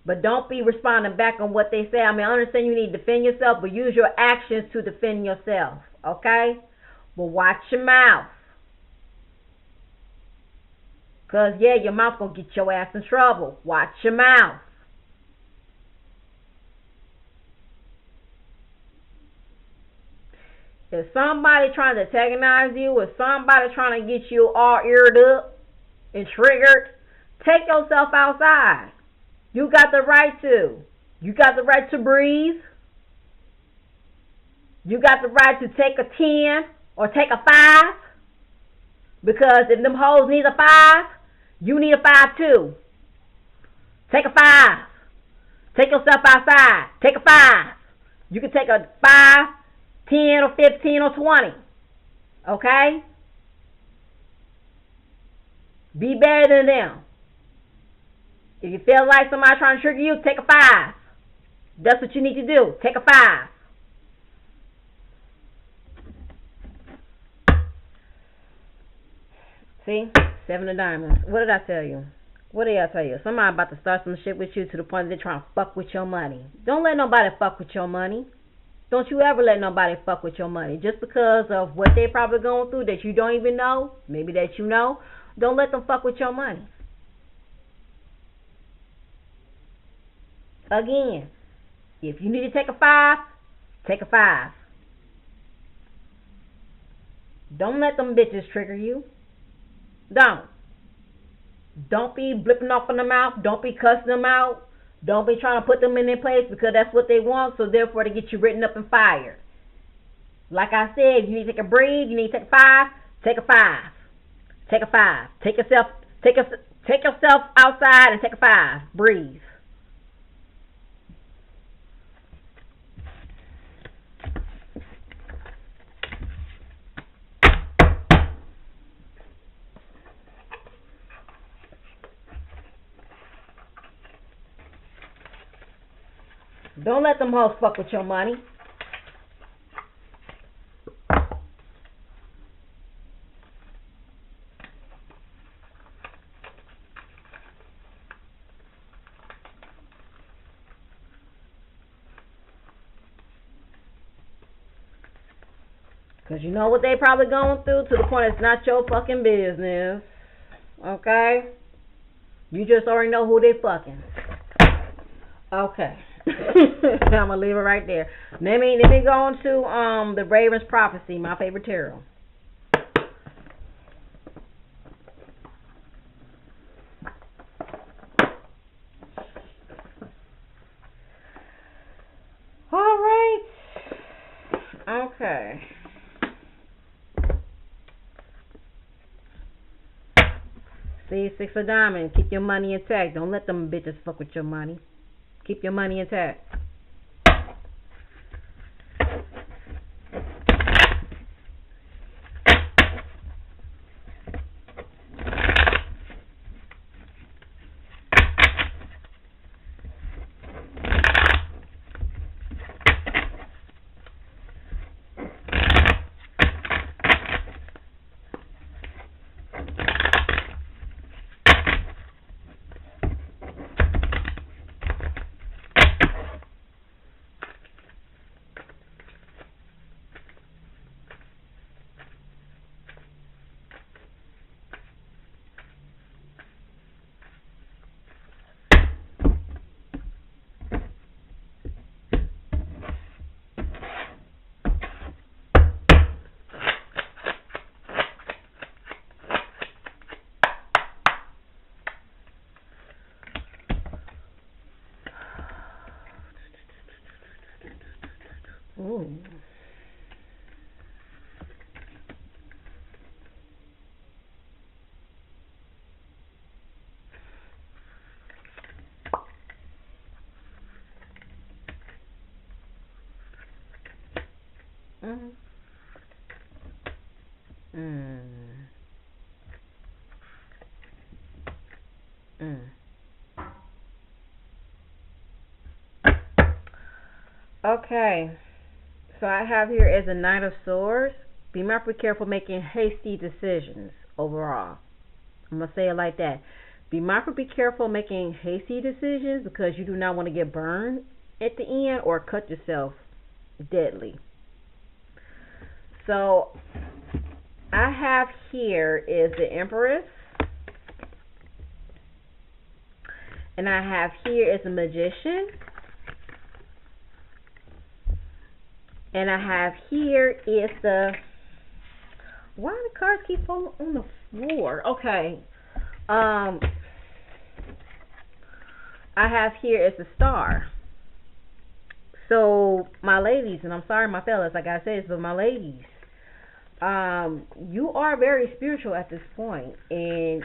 But don't be responding back on what they say. I mean, I understand you need to defend yourself, but use your actions to defend yourself. Okay? But watch your mouth. Because, yeah, your mouth going to get your ass in trouble. Watch your mouth. If somebody trying to antagonize you, if somebody trying to get you all eared up and triggered, take yourself outside. You got the right to. You got the right to breathe. You got the right to take a 10 or take a 5. Because if them hoes need a 5, you need a 5 too. Take a 5. Take yourself outside. Take a 5. You can take a 5, 10 or 15 or 20. Okay? Be better than them. If you feel like somebody trying to trigger you, take a 5. That's what you need to do. Take a 5. See? 7 of diamonds. What did I tell you? What did I tell you? Somebody about to start some shit with you to the point that they're trying to fuck with your money. Don't let nobody fuck with your money. Don't you ever let nobody fuck with your money. Just because of what they're probably going through that you don't even know, maybe that you know, don't let them fuck with your money. Again, if you need to take a 5, take a 5. Don't let them bitches trigger you. Don't be blipping off in the mouth. Don't be cussing them out. Don't be trying to put them in their place because that's what they want, so therefore they get you written up and fired. Like I said, you need to take a breathe, you need to take a 5, take a 5. Take a 5. Take yourself outside and take a 5. Breathe. Don't let them hoes fuck with your money. Because you know what they probably going through to the point it's not your fucking business. Okay? You just already know who they fucking. Okay. I'm gonna leave it right there. Let me go on to the Raven's Prophecy, my favorite tarot. All right. Okay. See, six of diamonds. Keep your money intact. Don't let them bitches fuck with your money. Keep your money intact. Ooh. Mm. Mm. Mm. Okay. So I have here as a Knight of Swords. Be mindful, careful making hasty decisions overall. I'm going to say it like that. Be mindful, be careful making hasty decisions because you do not want to get burned at the end or cut yourself deadly. So I have here is the Empress. And I have here is the Magician. And I have here is the, why do the cards keep falling on the floor? Okay. I have here is the Star. So my ladies, and I'm sorry my fellas, like I said, but my ladies, you are very spiritual at this point, and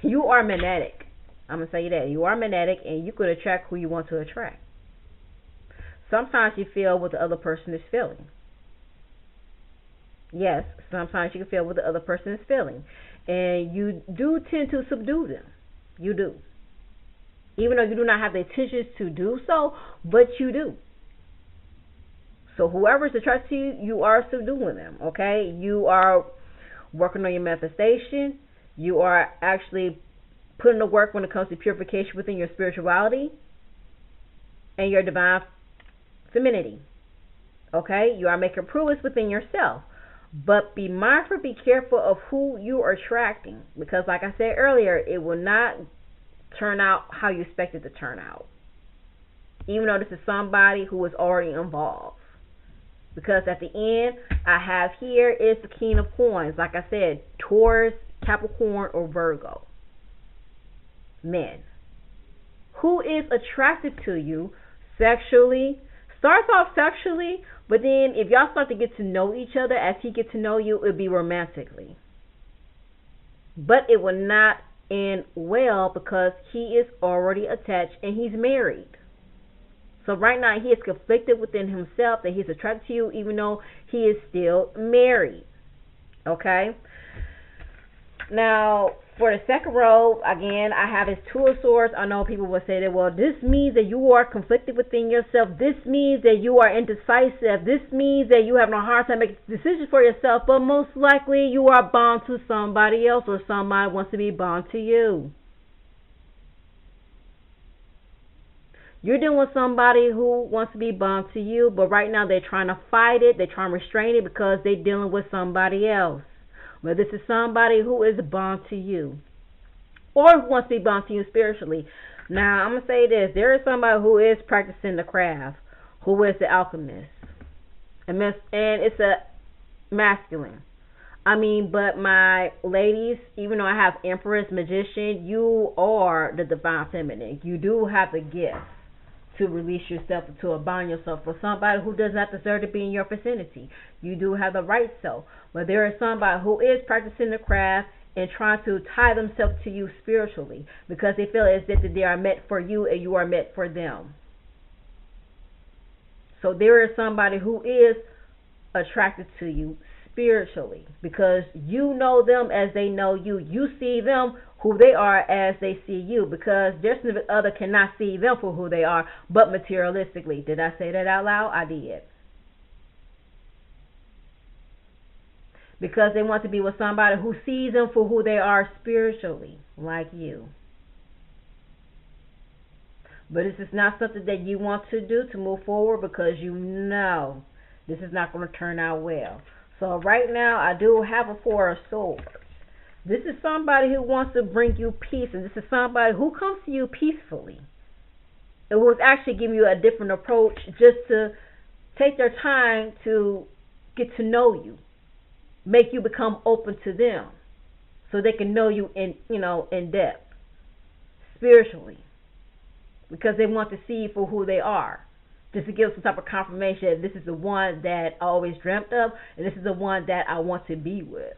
you are magnetic. I'm gonna say that you are magnetic, and you could attract who you want to attract. Sometimes you feel what the other person is feeling. Yes, sometimes you can feel what the other person is feeling. And you do tend to subdue them. You do. Even though you do not have the intentions to do so, but you do. So whoever is attracted to you, you are subduing them, okay? You are working on your manifestation. You are actually putting the work when it comes to purification within your spirituality and your divine femininity. Okay? You are making improvements within yourself. But be mindful, be careful of who you are attracting. Because like I said earlier, it will not turn out how you expect it to turn out. Even though this is somebody who is already involved. Because at the end, I have here is the King of Coins. Like I said, Taurus, Capricorn, or Virgo. Men. Who is attracted to you sexually? Starts off sexually, but then if y'all start to get to know each other, as he gets to know you, it'll be romantically. But it will not end well because he is already attached and he's married. So right now he is conflicted within himself that he's attracted to you even though he is still married. Okay? Now, for the second row, again, I have his Two of Swords. I know people will say that, well, this means that you are conflicted within yourself. This means that you are indecisive. This means that you have a hard time making decisions for yourself. But most likely you are bound to somebody else or somebody wants to be bound to you. You're dealing with somebody who wants to be bound to you, but right now they're trying to fight it. They're trying to restrain it because they're dealing with somebody else. But this is somebody who is bound to you or who wants to be bound to you spiritually. Now, I'm going to say this. There is somebody who is practicing the craft, who is the alchemist. And it's a masculine. I mean, but my ladies, even though I have Empress, Magician, you are the divine feminine. You do have the gift to release yourself, to bind yourself for somebody who does not deserve to be in your vicinity. You do have the right so. But there is somebody who is practicing the craft and trying to tie themselves to you spiritually because they feel as if they are meant for you and you are meant for them. So there is somebody who is attracted to you spiritually because you know them as they know you. You see them who they are as they see you because their significant other cannot see them for who they are but materialistically. Did I say that out loud? I did. Because they want to be with somebody who sees them for who they are spiritually, like you. But this is not something that you want to do to move forward because you know this is not going to turn out well. So right now I do have a Four of Swords. This is somebody who wants to bring you peace, and this is somebody who comes to you peacefully. It was actually giving you a different approach just to take their time to get to know you, make you become open to them, so they can know you in depth, spiritually, because they want to see you for who they are, just to give some type of confirmation that this is the one that I always dreamt of, and this is the one that I want to be with.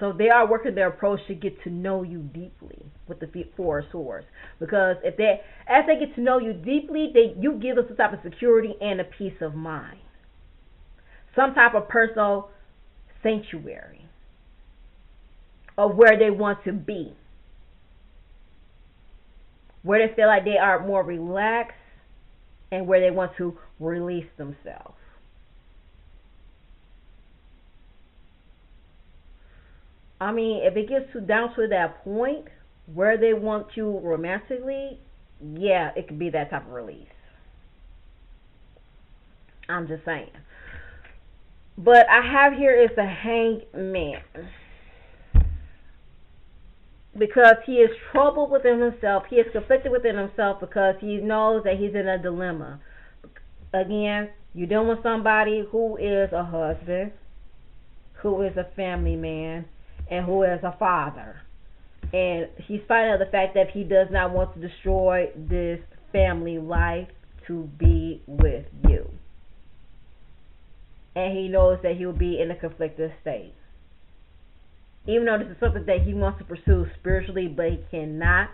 So they are working their approach to get to know you deeply with the Four of Swords. Because as they get to know you deeply, you give them some type of security and a peace of mind. Some type of personal sanctuary of where they want to be. Where they feel like they are more relaxed and where they want to release themselves. I mean, if it gets down to that point where they want you romantically, yeah, it could be that type of release. I'm just saying. But I have here is the Hanged Man. Because he is troubled within himself. He is conflicted within himself because he knows that he's in a dilemma. Again, you're dealing with somebody who is a husband, who is a family man, and who is a father. And he's fighting the fact that he does not want to destroy this family life to be with you. And he knows that he will be in a conflicted state. Even though this is something that he wants to pursue spiritually, but he cannot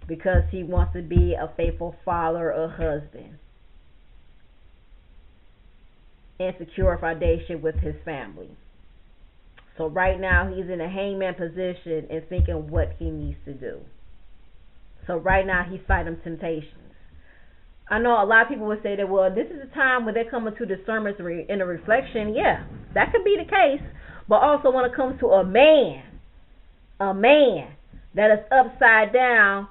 because he wants to be a faithful father or husband and secure a foundation with his family. So right now he's in a hangman position and thinking what he needs to do. So right now he's fighting temptations. I know a lot of people would say that, well, this is the time when they come into discernment and a reflection. Yeah, that could be the case. But also when it comes to a man that is upside down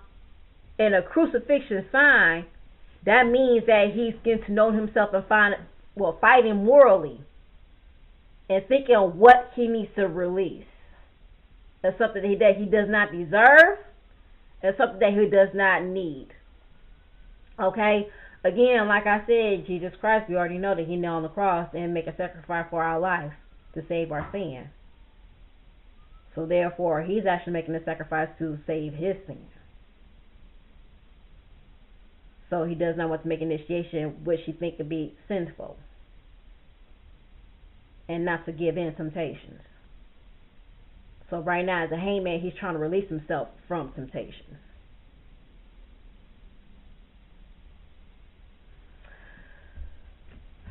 in a crucifixion sign, that means that he's getting to know himself and fighting morally and thinking of what he needs to release. That's something that he does not deserve, and something that he does not need. Okay? Again, like I said, Jesus Christ, we already know that he knelt on the cross and make a sacrifice for our life to save our sin. So therefore, he's actually making a sacrifice to save his sin. So he does not want to make initiation which he thinks could be sinful, and not to give in temptations. So right now, as a hangman, he's trying to release himself from temptations.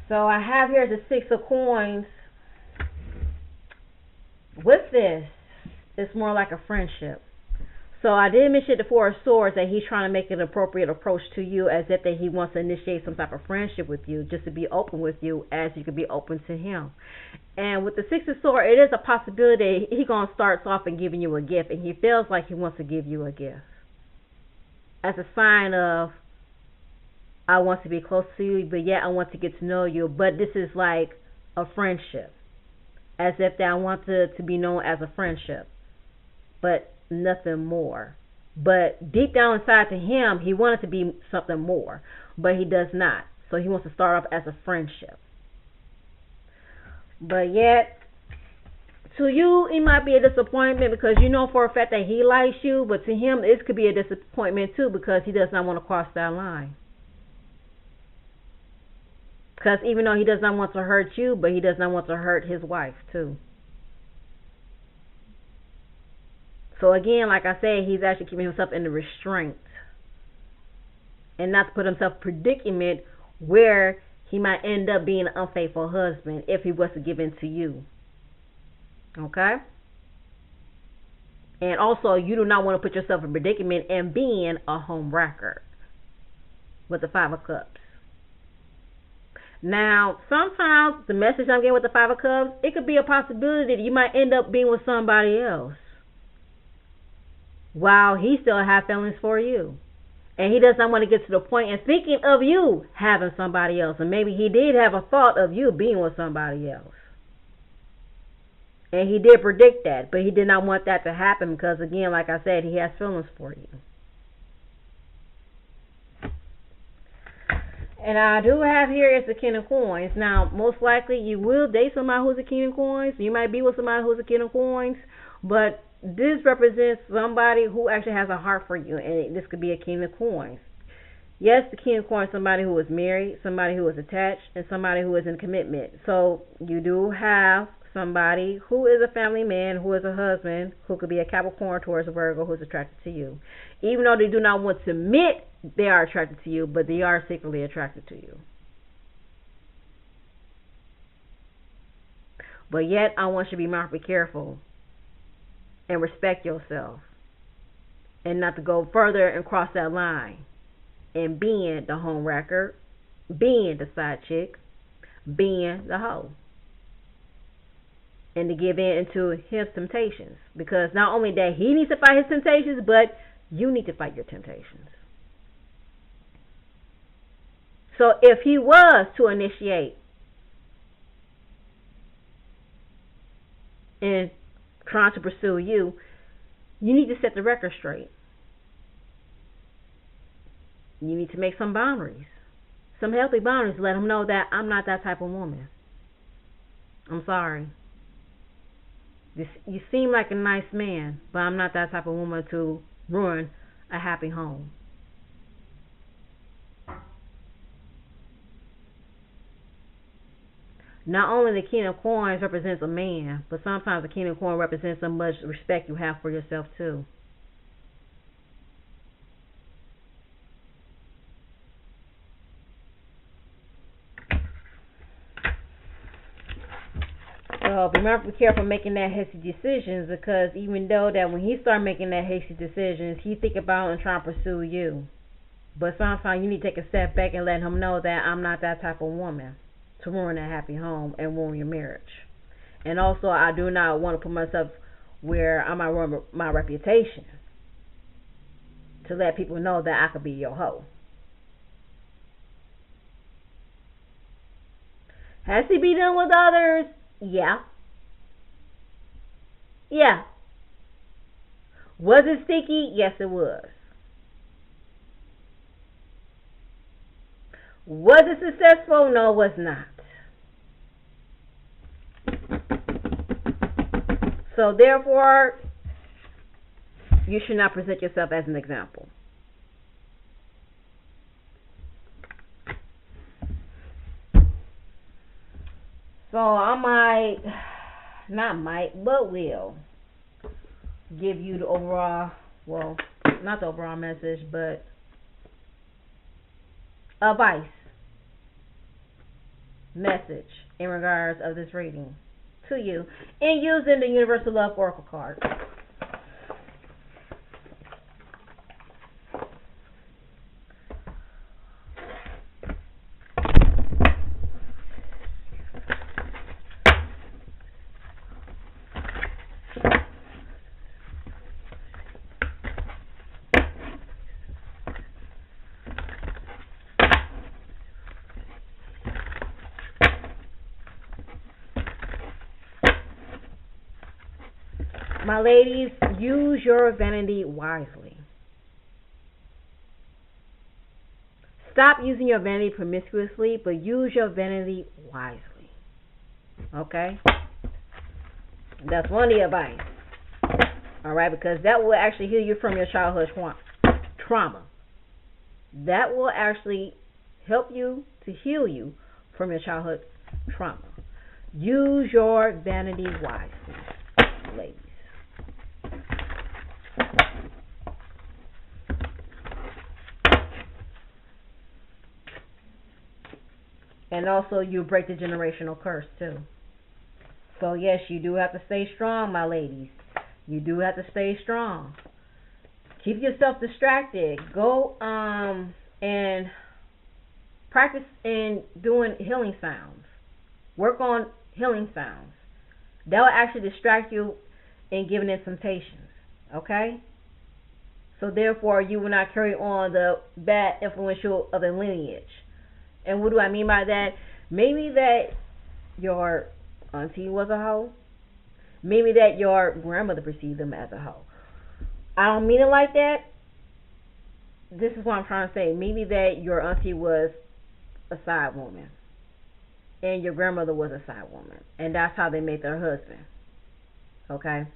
So I have here the Six of Coins. With this, it's more like a friendship. So I did mention the Four of Swords, that he's trying to make an appropriate approach to you, as if that he wants to initiate some type of friendship with you, just to be open with you as you can be open to him. And with the Six of Swords, it is a possibility he's going to start off and giving you a gift, and he feels like he wants to give you a gift as a sign of, I want to be close to you, but yet I want to get to know you. But this is like a friendship, as if that I want to be known as a friendship, but nothing more. But deep down inside to him, he wanted to be something more, but he does not. So he wants to start off as a friendship. But yet, to you, it might be a disappointment because you know for a fact that he likes you, but to him, it could be a disappointment too because he does not want to cross that line. Because even though he does not want to hurt you, but he does not want to hurt his wife too. So again, like I said, he's actually keeping himself in the restraint and not to put himself in a predicament where he might end up being an unfaithful husband if he was to give in to you. Okay? And also, you do not want to put yourself in a predicament and being a home wrecker with the Five of Cups. Now, sometimes the message I'm getting with the Five of Cups, it could be a possibility that you might end up being with somebody else while he still have feelings for you. And he does not want to get to the point and thinking of you having somebody else. And maybe he did have a thought of you being with somebody else. And he did predict that, but he did not want that to happen because, again, like I said, he has feelings for you. And I do have here is the King of Coins. Now, most likely you will date somebody who's a King of Coins. You might be with somebody who's a King of Coins, but this represents somebody who actually has a heart for you, and this could be a King of Coins. Yes, the King of Coins is somebody who is married, somebody who is attached, and somebody who is in commitment. So you do have somebody who is a family man, who is a husband, who could be a Capricorn, Taurus, or Virgo, who's attracted to you. Even though they do not want to admit they are attracted to you, but they are secretly attracted to you. But yet, I want you to be mindfully careful and respect yourself and not to go further and cross that line and being the home wrecker, being the side chick, being the hoe. And to give in to his temptations. Because not only that he needs to fight his temptations, but you need to fight your temptations. So if he was to initiate and trying to pursue you, you need to set the record straight. You need to make some boundaries. Some healthy boundaries. Let him know that I'm not that type of woman. I'm sorry. You seem like a nice man, but I'm not that type of woman to ruin a happy home. Not only the King of Coins represents a man, but sometimes the King of Coins represents so much respect you have for yourself too. So be careful making that hasty decisions, because even though that when he start making that hasty decisions, he think about and try to pursue you. But sometimes you need to take a step back and let him know that I'm not that type of woman to ruin a happy home and ruin your marriage. And also, I do not want to put myself where I might ruin my reputation to let people know that I could be your hoe. Has he been done with others? Yeah. Yeah. Was it sticky? Yes, it was. Was it successful? No, it was not. So therefore, you should not present yourself as an example. So I will give you the overall, well, not the overall message, but advice message in regards of this reading to you, and using the Universal Love Oracle card. My ladies, use your vanity wisely. Stop using your vanity promiscuously, but use your vanity wisely. Okay? That's one of the advice. Alright, because that will actually heal you from your childhood trauma. That will actually help you to heal you from your childhood trauma. Use your vanity wisely, ladies. And also, you break the generational curse too. So yes, you do have to stay strong, my ladies. You do have to stay strong. Keep yourself distracted. Go and practice in doing healing sounds. Work on healing sounds. That will actually distract you in giving in temptations. Okay? So therefore, you will not carry on the bad influential of the lineage. And what do I mean by that? Maybe that your auntie was a hoe. Maybe that your grandmother perceived them as a hoe. I don't mean it like that. This is what I'm trying to say. Maybe that your auntie was a side woman and your grandmother was a side woman, and that's how they made their husband. Okay?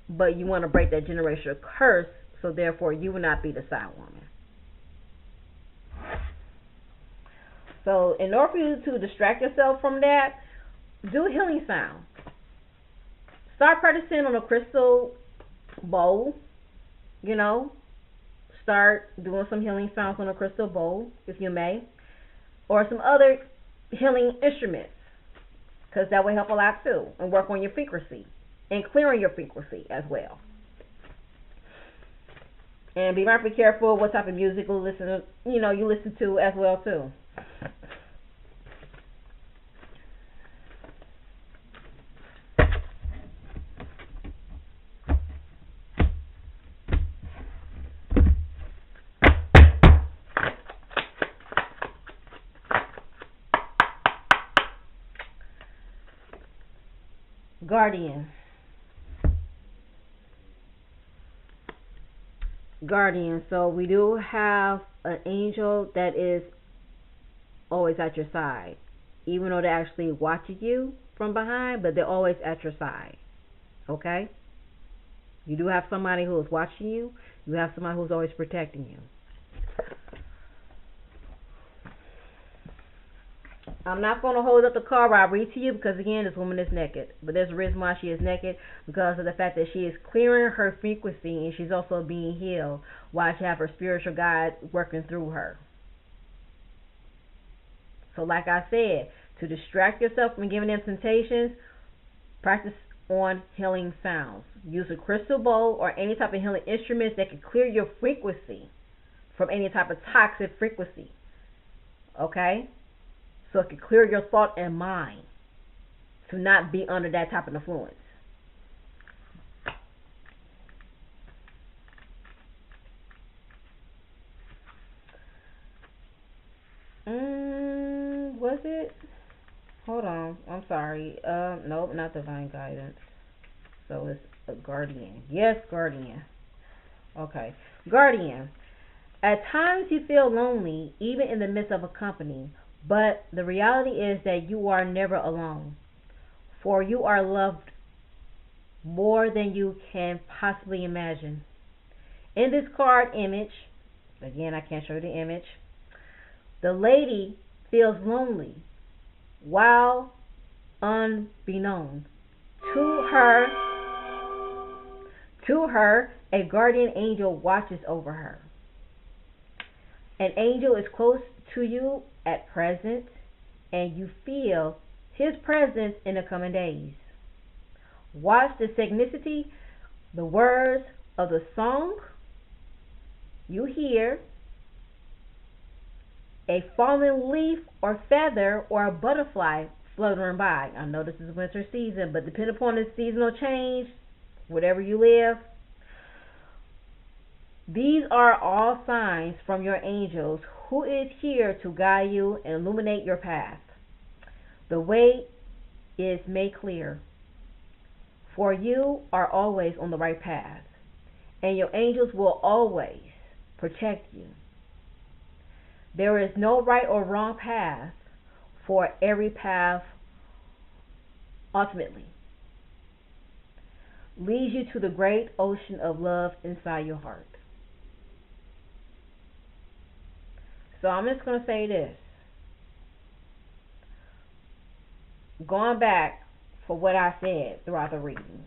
But you want to break that generational curse, so therefore you will not be the side woman. So in order for you to distract yourself from that, do a healing sound. Start practicing on a crystal bowl. Start doing some healing sounds on a crystal bowl, if you may, or some other healing instruments, because that will help a lot too, and work on your frequency and clearing your frequency as well. And be very careful what type of music you listen to as well too. Guardian. So we do have an angel that is always at your side, even though they're actually watching you from behind, but they're always at your side. Okay? You do have somebody who is watching you. You have somebody who's always protecting you. I'm not going to hold up the card while I read to you because, again, this woman is naked. But there's a reason why she is naked, because of the fact that she is clearing her frequency and she's also being healed while she has her spiritual guide working through her. So like I said, to distract yourself from giving them temptations, practice on healing sounds. Use a crystal bowl or any type of healing instruments that can clear your frequency from any type of toxic frequency. Okay? So it can clear your thought and mind to not be under that type of influence. Was it? Hold on. I'm sorry. Nope, not divine guidance. So it's a guardian. Yes, guardian. Okay. Guardian. At times you feel lonely, even in the midst of a company. But the reality is that you are never alone, for you are loved more than you can possibly imagine. In this card image, again, I can't show you the image, the lady feels lonely while unbeknown to her, a guardian angel watches over her. An angel is close to you at present, and you feel his presence in the coming days. Watch the synchronicity, the words of the song you hear, a fallen leaf or feather or a butterfly fluttering by. I know this is winter season, but depending upon the seasonal change, wherever you live, these are all signs from your angels who is here to guide you and illuminate your path. The way is made clear, for you are always on the right path, and your angels will always protect you. There is no right or wrong path, for every path ultimately leads you to the great ocean of love inside your heart. So I'm just going to say this. Going back for what I said throughout the readings,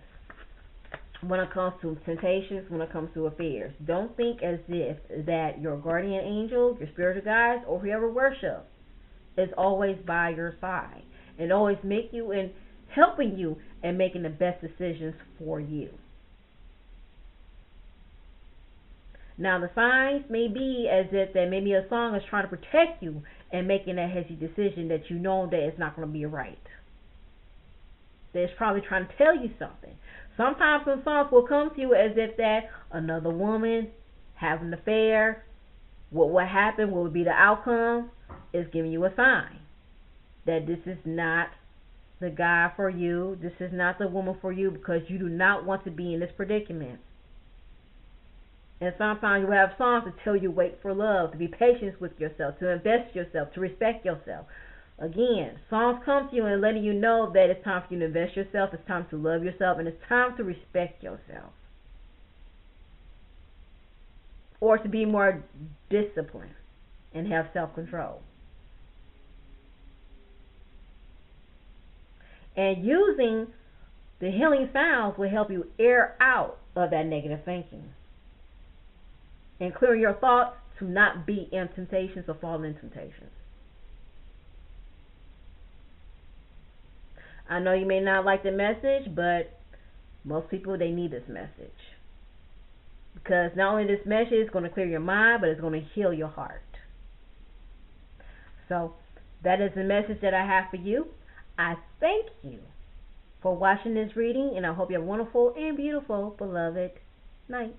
when it comes to temptations, when it comes to affairs, don't think as if that your guardian angel, your spiritual guides, or whoever worship is always by your side and always make you and helping you and making the best decisions for you. Now the signs may be as if that maybe a song is trying to protect you and making that hasty decision that you know that it's not going to be right. That it's probably trying to tell you something. Sometimes some songs will come to you as if that another woman having an affair, what happened, what would be the outcome, is giving you a sign that this is not the guy for you, this is not the woman for you, because you do not want to be in this predicament. And sometimes you have songs to tell you wait for love, to be patient with yourself, to invest yourself, to respect yourself. Again, songs come to you and letting you know that it's time for you to invest yourself, it's time to love yourself, and it's time to respect yourself. Or to be more disciplined and have self-control. And using the healing sounds will help you air out of that negative thinking and clear your thoughts to not be in temptations or fall in temptations. I know you may not like the message, but most people, they need this message. Because not only this message is going to clear your mind, but it's going to heal your heart. So that is the message that I have for you. I thank you for watching this reading, and I hope you have a wonderful and beautiful, beloved night.